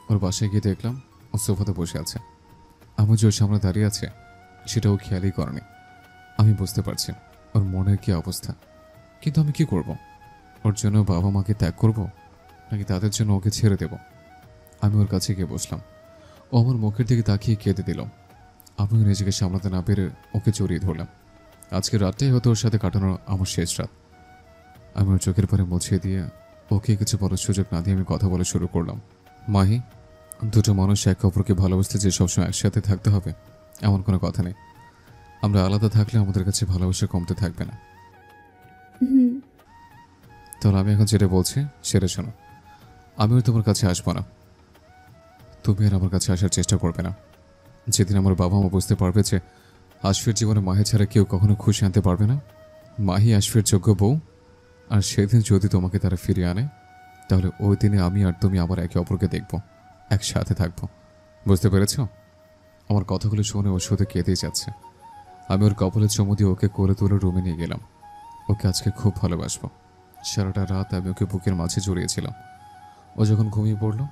[SPEAKER 4] ওর বাসায় গিয়ে দেখলাম ও সোফাতে বসে আছে। আমি যে ওর সামনে দাঁড়িয়ে আছে সেটা ও খেয়ালই করেনি। আমি বুঝতে পারছি ওর মনের কি অবস্থা, কিন্তু আমি কি করব? ওর জন্য বাবা মাকে ত্যাগ করব, নাকি তাদের জন্য ওকে ছেড়ে দেব? আমি ওর কাছে গিয়ে বসলাম। ও আমার মুখের দিকে তাকিয়ে কেঁদে দিল। আমিও নিজেকে সামলাতে না পেরে ওকে জড়িয়ে ধরলাম। আজকে রাতটাই হয়তো ওর সাথে কাটানোর আমার শেষ রাত। আমি ওর চোখের পরে মুছিয়ে দিয়ে ওকে কিছু বলার সুযোগ না দিয়ে আমি কথা বলা শুরু করলাম। মাহি, দুটো মানুষ একে অপরকে ভালোবাসতে যে সবসময় একসাথে থাকতে হবে এমন কোনো কথা নেই। আমরা আলাদা থাকলে আমাদের কাছে ভালোবাসা কমতে থাকবে না।
[SPEAKER 2] হুম।
[SPEAKER 4] তাহলে আমি এখন যেটা বলছি সেটা শোনো। আমিও তোমার কাছে আসবো না, তুমি আর আমার কাছে আসার চেষ্টা করবে না। যেদিন আমার বাবা মা বুঝতে পারবে যে আশফির জীবনে মাহি ছাড়া কেউ কখনো খুশি আনতে পারবে না, মাহি আশফির যোগ্য বউ, আর সেদিন যদি তোমাকে তারা ফিরিয়ে আনে, তাহলে ওই দিনে আমি আর তুমি আবার একে অপরকে দেখব, একসাথে থাকবো। বুঝতে পেরেছ? আমার কথাগুলো শুনে ও শুধু কেঁদেই যাচ্ছে। আমি ওর কপালে চুমু দিয়ে ওকে কোলে তুলে রুমে নিয়ে গেলাম। ওকে আজকে খুব ভালোবাসবো। সারাটা রাত আমি ওকে বুকের মাঝে জড়িয়েছিলাম। ও যখন ঘুমিয়ে পড়লো,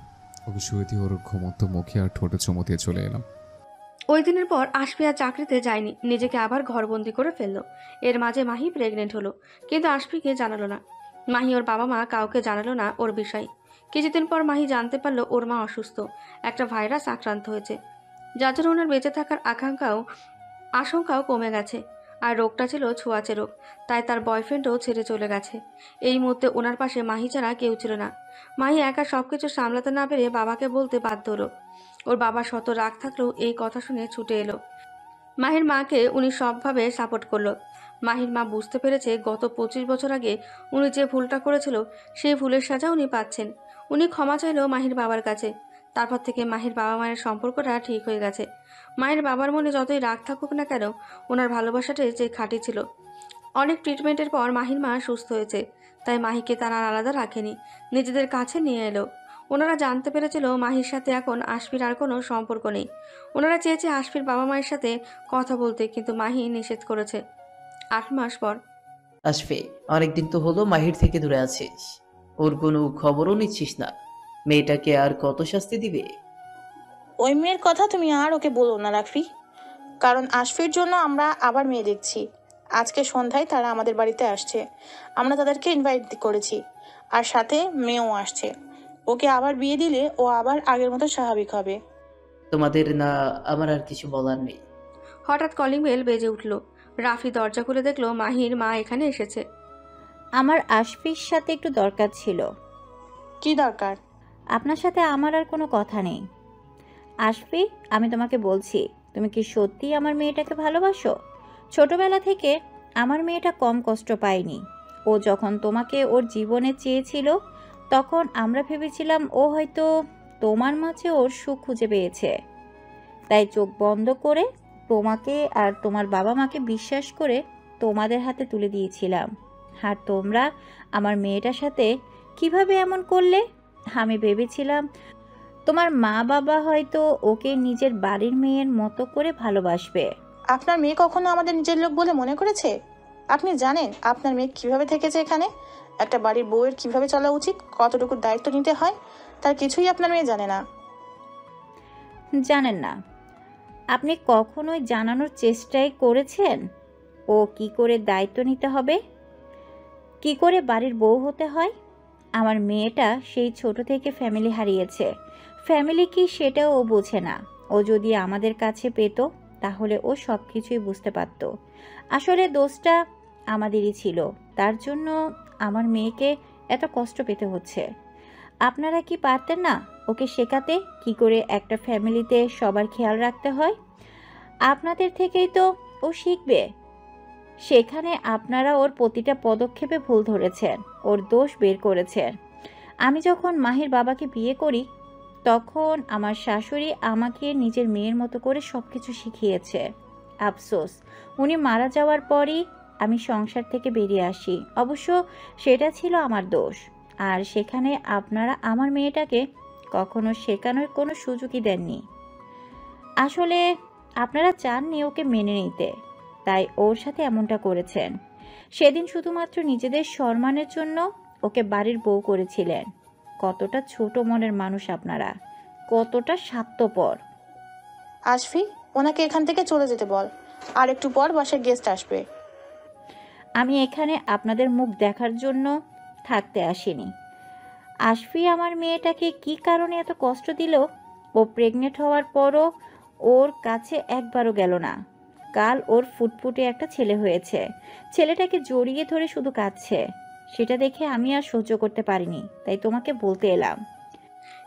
[SPEAKER 4] ওকে শুয়ে দিয়ে ওর ঘুমন্ত মুখে আর ঠোঁটে চুমু দিয়ে চলে এলাম।
[SPEAKER 5] ওই দিনের পর আশফি আর চাকরিতে যায়নি, নিজেকে আবার ঘরবন্দি করে ফেললো। এর মাঝে মাহি প্রেগনেন্ট হলো, কিন্তু আশফিকে জানালো না। মাহি ওর বাবা মা কাউকে জানালো না ওর বিষয়। কিছুদিন পর মাহি জানতে পারলো ওর মা অসুস্থ, একটা ভাইরাস আক্রান্ত হয়েছে, যার জন্য ওনার বেঁচে থাকার আশঙ্কাও কমে গেছে। আর রোগটা ছিল ছোঁয়াচে রোগ, তাই তার বয়ফ্রেন্ডও ছেড়ে চলে গেছে। এই মুহূর্তে ওনার পাশে মাহি ছাড়া কেউ ছিল না। মাহি একা সবকিছু সামলাতে না পেরে বাবাকে বলতে বাধ্য হলো। ওর বাবা শত রাগ থাকলেও এই কথা শুনে ছুটে এলো। মাহির মাকে উনি সবভাবে সাপোর্ট করলো। মাহির মা বুঝতে পেরেছে গত 25 বছর আগে উনি যে ভুলটা করেছিল সেই ভুলের সাজা উনি পাচ্ছেন। উনি ক্ষমা চাইলো মাহির বাবার কাছে। তারপর থেকে মাহির বাবা মায়ের সম্পর্কটা ঠিক হয়ে গেছে। মায়ের বাবার মনে যতই রাগ থাকুক না কেন, ওনার ভালোবাসাটাই যে খাঁটি ছিল। অনেক ট্রিটমেন্টের পর মাহির মা সুস্থ হয়েছে, তাই মাহিকে তারা আলাদা রাখেনি, নিজেদের কাছে নিয়ে এলো। ওনারা জানতে পেরেছিল মাহির সাথে এখন আশফির আর কোনো সম্পর্ক নেই। ওনারা চেয়েছে আশফির বাবা মায়ের সাথে কথা বলতে, কিন্তু মাহি নিষেধ করেছে। 8 মাস পর
[SPEAKER 3] আসবে, অনেকদিন তো হলো মাহির থেকে দূরে আছিস, ওর কোনো খবরও নিচ্ছিস না। মেয়েটাকে আর কত শাস্তি দিবে?
[SPEAKER 9] ওই মেয়ের কথা তুমি আর ওকে বলো না রাফি, কারণ আশফির জন্য আমরা আবার মেয়ে দেখছি। আজকে সন্ধ্যায় তারা আমাদের বাড়িতে আসছে, আমরা তাদেরকে ইনভাইট করেছি, আর সাথে মেয়েও আসছে। ওকে আবার বিয়ে দিলে ও আবার আগের মতো স্বাভাবিক হবে।
[SPEAKER 3] তোমাদের না আমার আর কিছু বলার নেই।
[SPEAKER 5] হঠাৎ কলিং বেল বেজে উঠল। রাফি দরজা খুলে দেখলো মাহির মা এখানে এসেছে।
[SPEAKER 10] আমার আশফির সাথে একটু দরকার ছিল।
[SPEAKER 9] কি দরকার?
[SPEAKER 10] আপনার সাথে আমার আর কোনো কথা নেই। আশফি, আমি তোমাকে বলছি, তুমি কি সত্যি আমার মেয়েটাকে ভালোবাসো? ছোটবেলা থেকে আমার মেয়েটা কম কষ্ট পায়নি। ও যখন তোমাকে ওর জীবনে চেয়েছিল, তখন আমরা ভেবেছিলাম ও হয়তো তোমার মাঝে ওর সুখ খুঁজে পেয়েছে। তাই চোখ বন্ধ করে তোমাকে আর তোমার বাবা মাকে বিশ্বাস করে তোমাদের হাতে তুলে দিয়েছিলাম। আর তোমরা আমার মেয়েটার সাথে কিভাবে এমন করলে? আমি ভেবেছিলাম তোমার মা বাবা হয়তো ওকে নিজের বাড়ির মেয়ের মতো করে ভালোবাসবে।
[SPEAKER 9] আপনার মেয়ে কখনো আমাদের নিজের লোক বলে মনে করেছে? আপনি জানেন আপনার মেয়ে কিভাবে থেকেছে এখানে? একটা বাড়ির বউয়ের কিভাবে চলা উচিত, কতটুকু দায়িত্ব নিতে হয়, তার কিছুই আপনার মেয়ে জানে না।
[SPEAKER 10] জানেন না? আপনি কখনোই জানানোর চেষ্টাই করেছেন ও কি করে দায়িত্ব নিতে হবে, কি করে বাড়ির বউ হতে হয়? আমার মেয়েটা সেই ছোট থেকে ফ্যামিলি হারিয়েছে। ফ্যামিলি কি সেটাও ও বোঝে না। ও যদি আমাদের কাছে পেত, তাহলে ও সব কিছুই বুঝতে পারত। আসলে দোষটা আমাদেরই ছিল, তার জন্য আমার মেয়েকে এত কষ্ট পেতে হচ্ছে। আপনারা কি পারতেন না ওকে শেখাতে কি করে একটা ফ্যামিলিতে সবার খেয়াল রাখতে হয়? আপনাদের থেকেই তো ও শিখবে। সেখানে আপনারা ওর প্রতিটা পদক্ষেপে ভুল ধরেছেন, ওর দোষ বের করেছেন। আমি যখন মাহির বাবাকে বিয়ে করি, তখন আমার শাশুড়ি আমাকে নিজের মেয়ের মতো করে সব কিছু শিখিয়েছে। আফসোস, উনি মারা যাওয়ার পরই আমি সংসার থেকে বেরিয়ে আসি। অবশ্য সেটা ছিল আমার দোষ। আর সেখানে আপনারা আমার মেয়েটাকে কখনো শেখানোর কোনো সুযোগই দেননি। আসলে আপনারা চাননি ওকে মেনে নিতে, তাই ওর সাথে এমনটা করেছেন। সেদিন শুধুমাত্র নিজেদের সম্মানের জন্য ওকে বাড়ির বউ করেছিলেন। কতটা ছোট মনের মানুষ আপনারা, কতটা স্বার্থপর।
[SPEAKER 9] আশফি, ওনাকে এখান থেকে চলে যেতে বল, আর একটু পর বাসায় গেস্ট আসবে।
[SPEAKER 10] আমি এখানে আপনাদের মুখ দেখার জন্য থাকতে আসিনি। আশফি আমার মেয়েটাকে কি কারণে এত কষ্ট দিল? ও প্রেগনেন্ট হওয়ার পরও ওর কাছে একবারও গেল না। কাল ওর ফুটফুটে একটা ছেলে হয়েছে, ছেলেটাকে জড়িয়ে ধরে শুধু কাঁদছে। সেটা দেখে আমি আর সহ্য করতে পারিনি, তাই তোমাকে বলতে এলাম।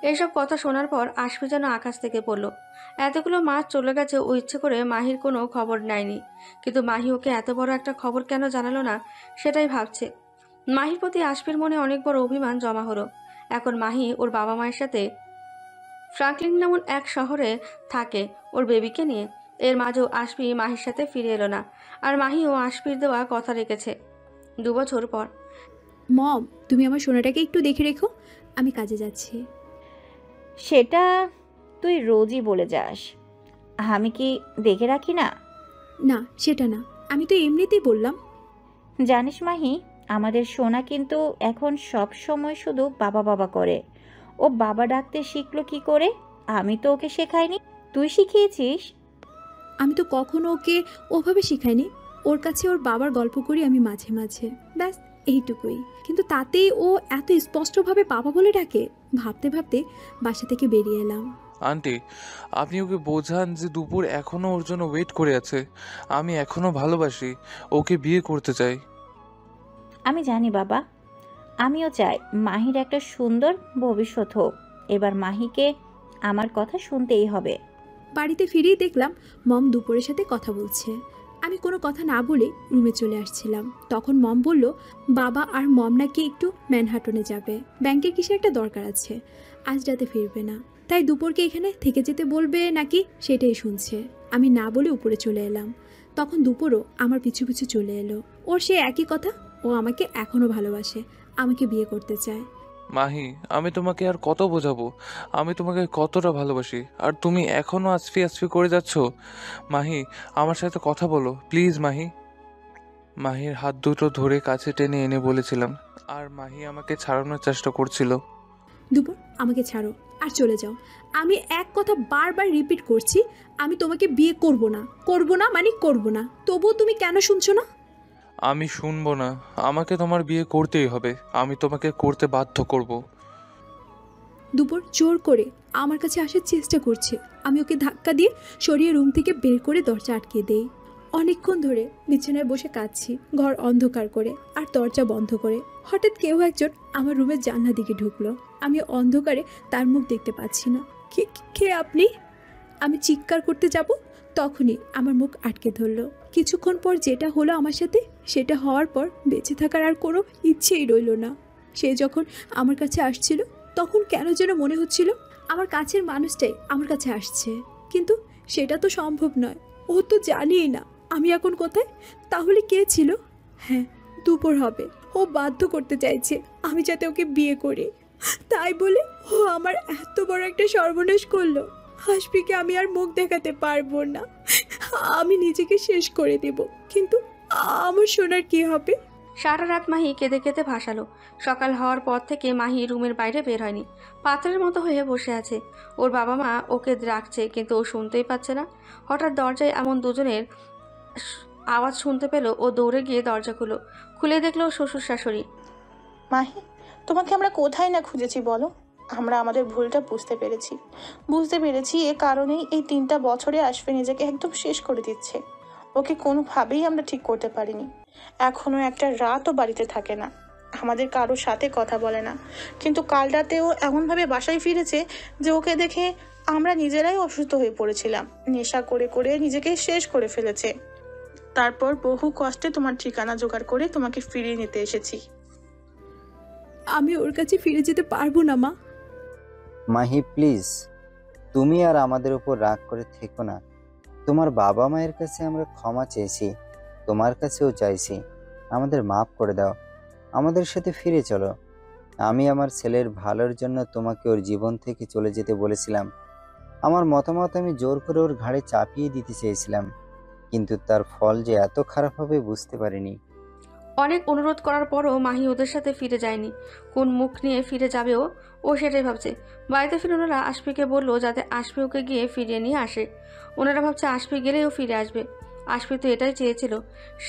[SPEAKER 5] এইসব কথা শোনার পর আশফি যেন আকাশ থেকে পড়ল। এতগুলো মাস চলে গেছে, ও ইচ্ছে করে মাহির কোনো খবর নেয়নি, কিন্তু মাহি ওকে এত বড় একটা খবর কেন জানালো না সেটাই ভাবছে। মাহির প্রতি আশফির মনে অনেক বড় অভিমান জমা হলো। এখন মাহি ওর বাবা মায়ের সাথে ফ্রাঙ্কলিন নামন এক শহরে থাকে ওর বেবিকে নিয়ে। এর মাঝেও আশফি মাহির সাথে ফিরে এলো না, আর মাহিও আশফির দেওয়া কথা রেখেছে। 2 বছর পর।
[SPEAKER 2] মম, তুমি আমার সোনাটাকে একটু দেখে রেখো, আমি কাজে যাচ্ছি।
[SPEAKER 10] সেটা তুই রোজই বলে যাস, আমি কি দেখে রাখি না?
[SPEAKER 2] না, সেটা না, আমি তো এমনিতেই বললাম।
[SPEAKER 10] জানিস মাহি, আমাদের সোনা কিন্তু এখন সব সময় শুধু বাবা বাবা করে। ও বাবা ডাকতে শিখলো কি করে? আমি তো ওকে শেখাইনি, তুই শিখিয়েছিস।
[SPEAKER 2] আমি তো কখনো ওকে ওভাবে শিখাইনি। ওর কাছে ওর বাবার গল্প করি আমি মাঝে মাঝে, ব্যাস এইটুকুই। কিন্তু তাতেই ও এত স্পষ্টভাবে বাবা বলে ডাকে। ভাবতে ভাবতে বাসা থেকে বেরিয়ে এলাম।
[SPEAKER 11] আন্টি, আপনি ওকে বোঝান যে দুপুর এখনো ওর জন্য ওয়েট করে আছে। আমি এখনো ভালোবাসি, ওকে বিয়ে করতে চাই।
[SPEAKER 10] আমি জানি বাবা, আমিও চাই মাহির একটা সুন্দর ভবিষ্যৎ হোক। এবার মাহিকে আমার কথা শুনতেই হবে।
[SPEAKER 2] বাড়িতে ফিরেই দেখলাম মম দুপুরের সাথে কথা বলছে। আমি কোনো কথা না বলে রুমে চলে আসছিলাম, তখন মম বলল বাবা আর মম নাকি একটু ম্যানহাটনে যাবে, ব্যাংকের কিসে একটা দরকার আছে, আজ রাতে ফিরবে না, তাই দুপুরকে এখানে থেকে যেতে বলবে নাকি সেটাই শুনছে। আমি না বলে উপরে চলে এলাম, তখন দুপুরও আমার পিছু পিছু চলে এলো। ওর সে একই কথা, ও আমাকে এখনও ভালোবাসে, আমাকে বিয়ে করতে চায়।
[SPEAKER 11] মাহি, আমি তোমাকে আর কত বোঝাবো? আমি তোমাকে কতটা ভালোবাসি, আর তুমি এখনো আস্ফি আস্ফি করে যাচ্ছ। মাহি, আমার সাথে কথা বলো প্লিজ। মাহি। মাহির হাত দুটো ধরে কাছে টেনে এনে বলেছিলাম, আর মাহি আমাকে ছাড়ানোর চেষ্টা করছিল।
[SPEAKER 2] দুপুর, আমাকে ছাড়ো আর চলে যাও। আমি এক কথা বারবার রিপিট করছি, আমি তোমাকে বিয়ে করব না, করব না মানে করব না, তবুও তুমি কেন শুনছো না?
[SPEAKER 11] আমি শুনবো না, আমাকে তোমার বিয়ে করতেই হবে, আমি তোমাকে করতে বাধ্য করব।
[SPEAKER 2] দুপুর জোর করে আমার কাছে আসার চেষ্টা করছে। আমি ওকে ধাক্কা দিয়ে সরিয়ে রুম থেকে বের করে দরজা আটকে দেই। অনেকক্ষণ ধরে বিছানায় বসে কাঁদছি, ঘর অন্ধকার করে আর দরজা বন্ধ করে। হঠাৎ কেউ একজন আমার রুমের জানলা দিকে ঢুকলো। আমি অন্ধকারে তার মুখ দেখতে পাচ্ছি না। কে আপনি? আমি চিৎকার করতে যাব, তখনই আমার মুখ আটকে ধরলো। কিছুক্ষণ পর যেটা হলো আমার সাথে, সেটা হওয়ার পর বেঁচে থাকার আর কোনো ইচ্ছেই রইল না। সে যখন আমার কাছে আসছিল, তখন কেন যেন মনে হচ্ছিল আমার কাছের মানুষটাই আমার কাছে আসছে, কিন্তু সেটা তো সম্ভব নয়। ও তো জানিই না আমি এখন কোথায়। তাহলে কে ছিল? হ্যাঁ, দুপুর হবে। ও বাধ্য করতে চাইছে আমি যাতে ওকে বিয়ে করি, তাই বলে ও আমার এত বড় একটা সর্বনাশ করলো। হাসপিকে আমি আর মুখ দেখাতে পারবো না, আমি নিজেকে শেষ করে দেব। কিন্তু আমার সোনার কি হবে?
[SPEAKER 5] সারা রাত মাহি কেঁদে কেঁদে ভাসালো। সকাল হওয়ার পর থেকে মাহি রুমের বাইরে বের হয়নি, পাথরের মতো হয়ে বসে আছে। ওর বাবা মা ওকে ডাকছে, কিন্তু ও শুনতেই পাচ্ছে না। হঠাৎ দরজায় এমন দুজনের আওয়াজ শুনতে পেল। ও দৌড়ে গিয়ে দরজা খুলে দেখলো শ্বশুর শাশুড়ি।
[SPEAKER 9] মাহি, তোমাকে আমরা কোথায় না খুঁজেছি বলো? আমরা আমাদের ভুলটা বুঝতে পেরেছি এ কারণেই এই 3টা বছরে আশফি নিজেকে একদম শেষ করে দিচ্ছে। ওকে কোনোভাবেই আমরা ঠিক করতে পারিনি। এখনো একটা রাতও বাড়িতে থাকে না, আমাদের কারোর সাথে কথা বলে না। কিন্তু কাল রাতেও এমনভাবে বাসায় ফিরেছে যে ওকে দেখে আমরা নিজেরাই অসুস্থ হয়ে পড়েছিলাম। নেশা করে করে নিজেকে শেষ করে ফেলেছে। তারপর বহু কষ্টে তোমার ঠিকানা জোগাড় করে তোমাকে ফিরিয়ে নিতে এসেছি।
[SPEAKER 2] আমি ওর কাছে ফিরে যেতে পারবো না মা।
[SPEAKER 6] মাহি প্লিজ, তুমি আর আমাদের উপর রাগ করে থেকো না। তোমার বাবা মায়ের কাছে আমরা ক্ষমা চেয়েছি, তোমার কাছেও চাইছি। আমাদের মাফ করে দাও, আমাদের সাথে ফিরে চলো। আমি আমার ছেলের ভালোর জন্য তোমাকে ওর জীবন থেকে চলে যেতে বলেছিলাম। আমার মতামত আমি জোর করে ওর ঘাড়ে চাপিয়ে দিতে চেয়েছিলাম, কিন্তু তার ফল যে এত খারাপ হবে বুঝতে পারিনি।
[SPEAKER 5] অনেক অনুরোধ করার পরও মাহি ওদের সাথে ফিরে যায়নি। কোন মুখ নিয়ে ফিরে যাবে ও সেটাই ভাবছে। বাড়িতে ফিরে ওনারা আশফিকে বললো যাতে আশফি ওকে গিয়ে ফিরিয়ে নিয়ে আসে। ওনারা ভাবছে আশফি গেলেই ও ফিরে আসবে। আশফি তো এটাই চেয়েছিল।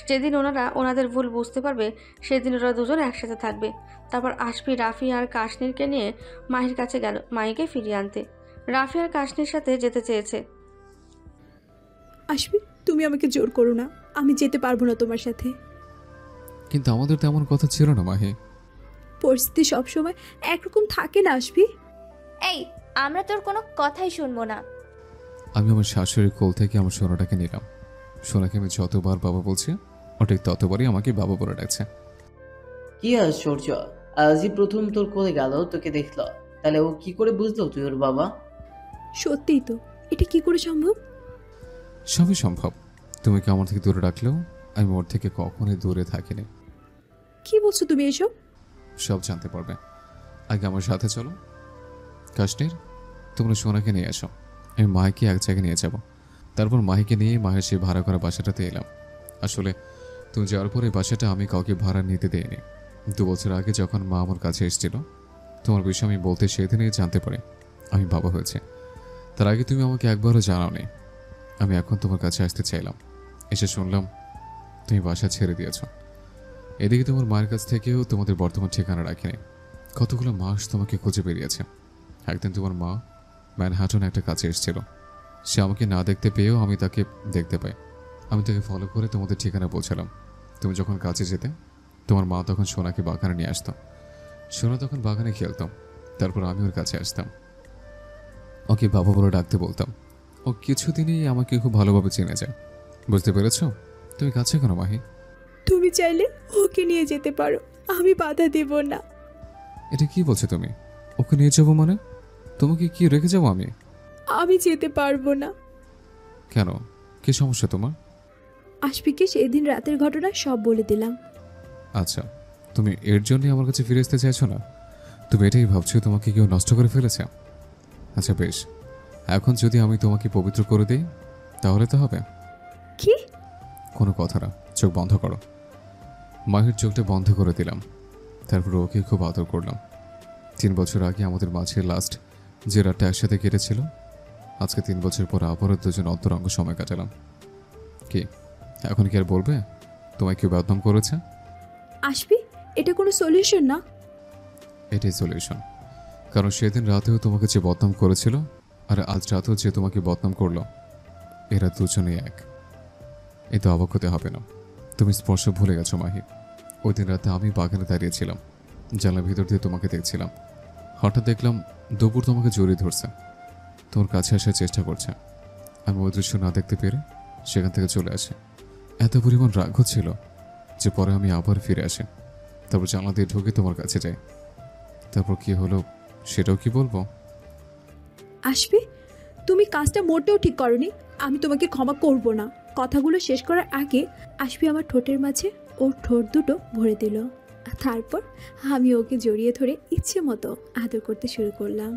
[SPEAKER 5] যেদিন ওনারা ওনাদের ভুল বুঝতে পারবে, সেদিন ওরা দুজন একসাথে থাকবে। তারপর আশফি রাফি আর কাশ্মীরকে নিয়ে মাহির কাছে গেল মাহিকে ফিরিয়ে আনতে। রাফি আর কাশ্মীর সাথে যেতে চেয়েছে।
[SPEAKER 2] আসবি, তুমি আমাকে জোর করো না, আমি যেতে পারবো না তোমার সাথে।
[SPEAKER 4] কিন্তু আমাদের তেমন কথা ছিল না মাহি।
[SPEAKER 2] পরিস্থিতি সবসময় একরকম থাকে না আসবি।
[SPEAKER 1] এই, আমরা তোর কোনো কথাই শুনবো না।
[SPEAKER 4] আমি আমার শাশুড়ির কোল থেকে আমার সোনাটাকে নিলাম। সোনাকে আমি যতবার বাবা বলছি ও ঠিক ততবারই আমাকে বাবা বলে ডাকছে।
[SPEAKER 3] কি আশ্চর্য, আজই প্রথম তোর কোলে গেল, তোকে দেখলো, তাহলে ও কি করে বুঝলো তুই ওর বাবা?
[SPEAKER 2] সত্যিই তো, এটা কি করে সম্ভব?
[SPEAKER 4] সবই সম্ভব। তুমি কি আমার থেকে দূরে রাখলেও আমি ওর থেকে কখনোই দূরে থাকিনি।
[SPEAKER 2] কি বলছো তুমি এসব?
[SPEAKER 4] সব জানতে পারবে। আগে আমার সাথে চলো। কাশ্মীর, তোমরা সোনাকে নিয়ে আসো, আমি মাহিকে এক জায়গায় নিয়ে যাব। তারপর মাহিকে নিয়ে মাহের সেই ভাড়া করা বাসাটাতে এলাম। আসলে তুমি যাওয়ার পরে বাসাটা আমি কাউকে ভাড়া নিতে দেইনি। 2 বছর আগে যখন মা আমার কাছে এসেছিল, তোমার বিষয়ে আমি বলতে সেদিনই জানতে পারি আমি বাবা হয়েছে। তার আগে তুমি আমাকে একবারও জানাওনি। আমি এখন তোমার কাছে আসতে চাইলাম, এসে শুনলাম তুমি বাসা ছেড়ে দিয়েছ। এদিকে তোমার মায়ের কাছ থেকেও তোমাদের বর্তমান ঠিকানা রাখিনি। কতগুলো মাস তোমাকে খুঁজে বেরিয়েছে। একদিন তোমার মা ম্যানহাটনে একটা কাছে এসেছিল। সে আমাকে না দেখতে পেয়েও আমি তাকে দেখতে পাই। আমি তাকে ফলো করে তোমাদের ঠিকানা পৌঁছালাম। তুমি যখন কাছে যেতে, তোমার মা তখন সোনাকে বাগানে নিয়ে আসতো। সোনা তখন বাগানে খেলতাম। তারপর আমি ওর কাছে আসতাম, ওকে বাবা বলে ডাকতে বলতাম। ও কিছুদিনই আমাকে খুব ভালোভাবে চিনে যায়। বুঝতে পেরেছ? তুমি কাছে কেন মাহি?
[SPEAKER 2] তুমি চাইলে ওকে নিয়ে যেতে পারো, আমি বাধা দেব না।
[SPEAKER 4] এটা কি বলছো তুমি? ওকে নিয়ে যাবো মানে? তোমাকে কি রেখে যাবো আমি?
[SPEAKER 2] আমি যেতে পারবো না।
[SPEAKER 4] কেন, কি সমস্যা তোমার?
[SPEAKER 2] আশফিকে সেদিন রাতের ঘটনা সব বলে দিলাম।
[SPEAKER 4] আচ্ছা, তুমি এর জন্য আমার কাছে ফিরে আসতে চাইছো না? তুমি এটাই ভাবছো তোমাকে কেউ নষ্ট করে ফেলেছে? আচ্ছা বেশ, এখন যদি আমি তোমাকে পবিত্র করে দিই তাহলে তো হবে।
[SPEAKER 2] কি?
[SPEAKER 4] কোনো কথা না, চোখ বন্ধ করো। মাহির চোখটা বন্ধ করে দিলাম। তারপর ওকে খুব আদর করলাম। 3 বছর আগে আমাদের মাঝে লাস্ট যে রাতটা একসাথে কেটেছিল, আজকে 3 বছর পর আবারও দুজন অন্তরঙ্গ সময় কাটালাম। কি এখন কি আর বলবে তোমায় কেউ বদনাম করেছে?
[SPEAKER 2] আশফি, এটা কোনো সলিউশন না।
[SPEAKER 4] এটাই সলিউশন। কারণ সেদিন রাতেও তোমাকে যে বদনাম করেছিল আর আজ রাতেও যে তোমাকে বদনাম করলো, এরা দুজনেই এক। এতে অবাক হতে হবে না। তুমি স্পর্শ ভুলে গেছো মাহি। ওই দিন রাতে আমি বাগানে দাঁড়িয়েছিলাম, জানলার ভিতর দিয়ে তোমাকে দেখছিলাম। হঠাৎ দেখলাম দুপুর তোমাকে জড়িয়ে ধরছে, তোমার কাছে আসার চেষ্টা করছে। আমি ওই দৃশ্য না দেখতে পেরে সেখান থেকে চলে আসে। এত পরিমাণ রাগ হচ্ছিল যে পরে আমি আবার ফিরে আসি। তারপর জানলা দিয়ে ঢুকে তোমার কাছে যাই। তারপর কি হলো সেটাও কি বলবো?
[SPEAKER 2] আশফি, তুমি কাজটা মোটেও ঠিক করনি। আমি তোমাকে ক্ষমা করব না। কথাগুলো শেষ করার আগে আশফি আমার ঠোঁটের মাঝে ওর ঠোঁট দুটো ভরে দিল। তারপর আমি ওকে জড়িয়ে ধরে ইচ্ছে মতো আদর করতে শুরু করলাম।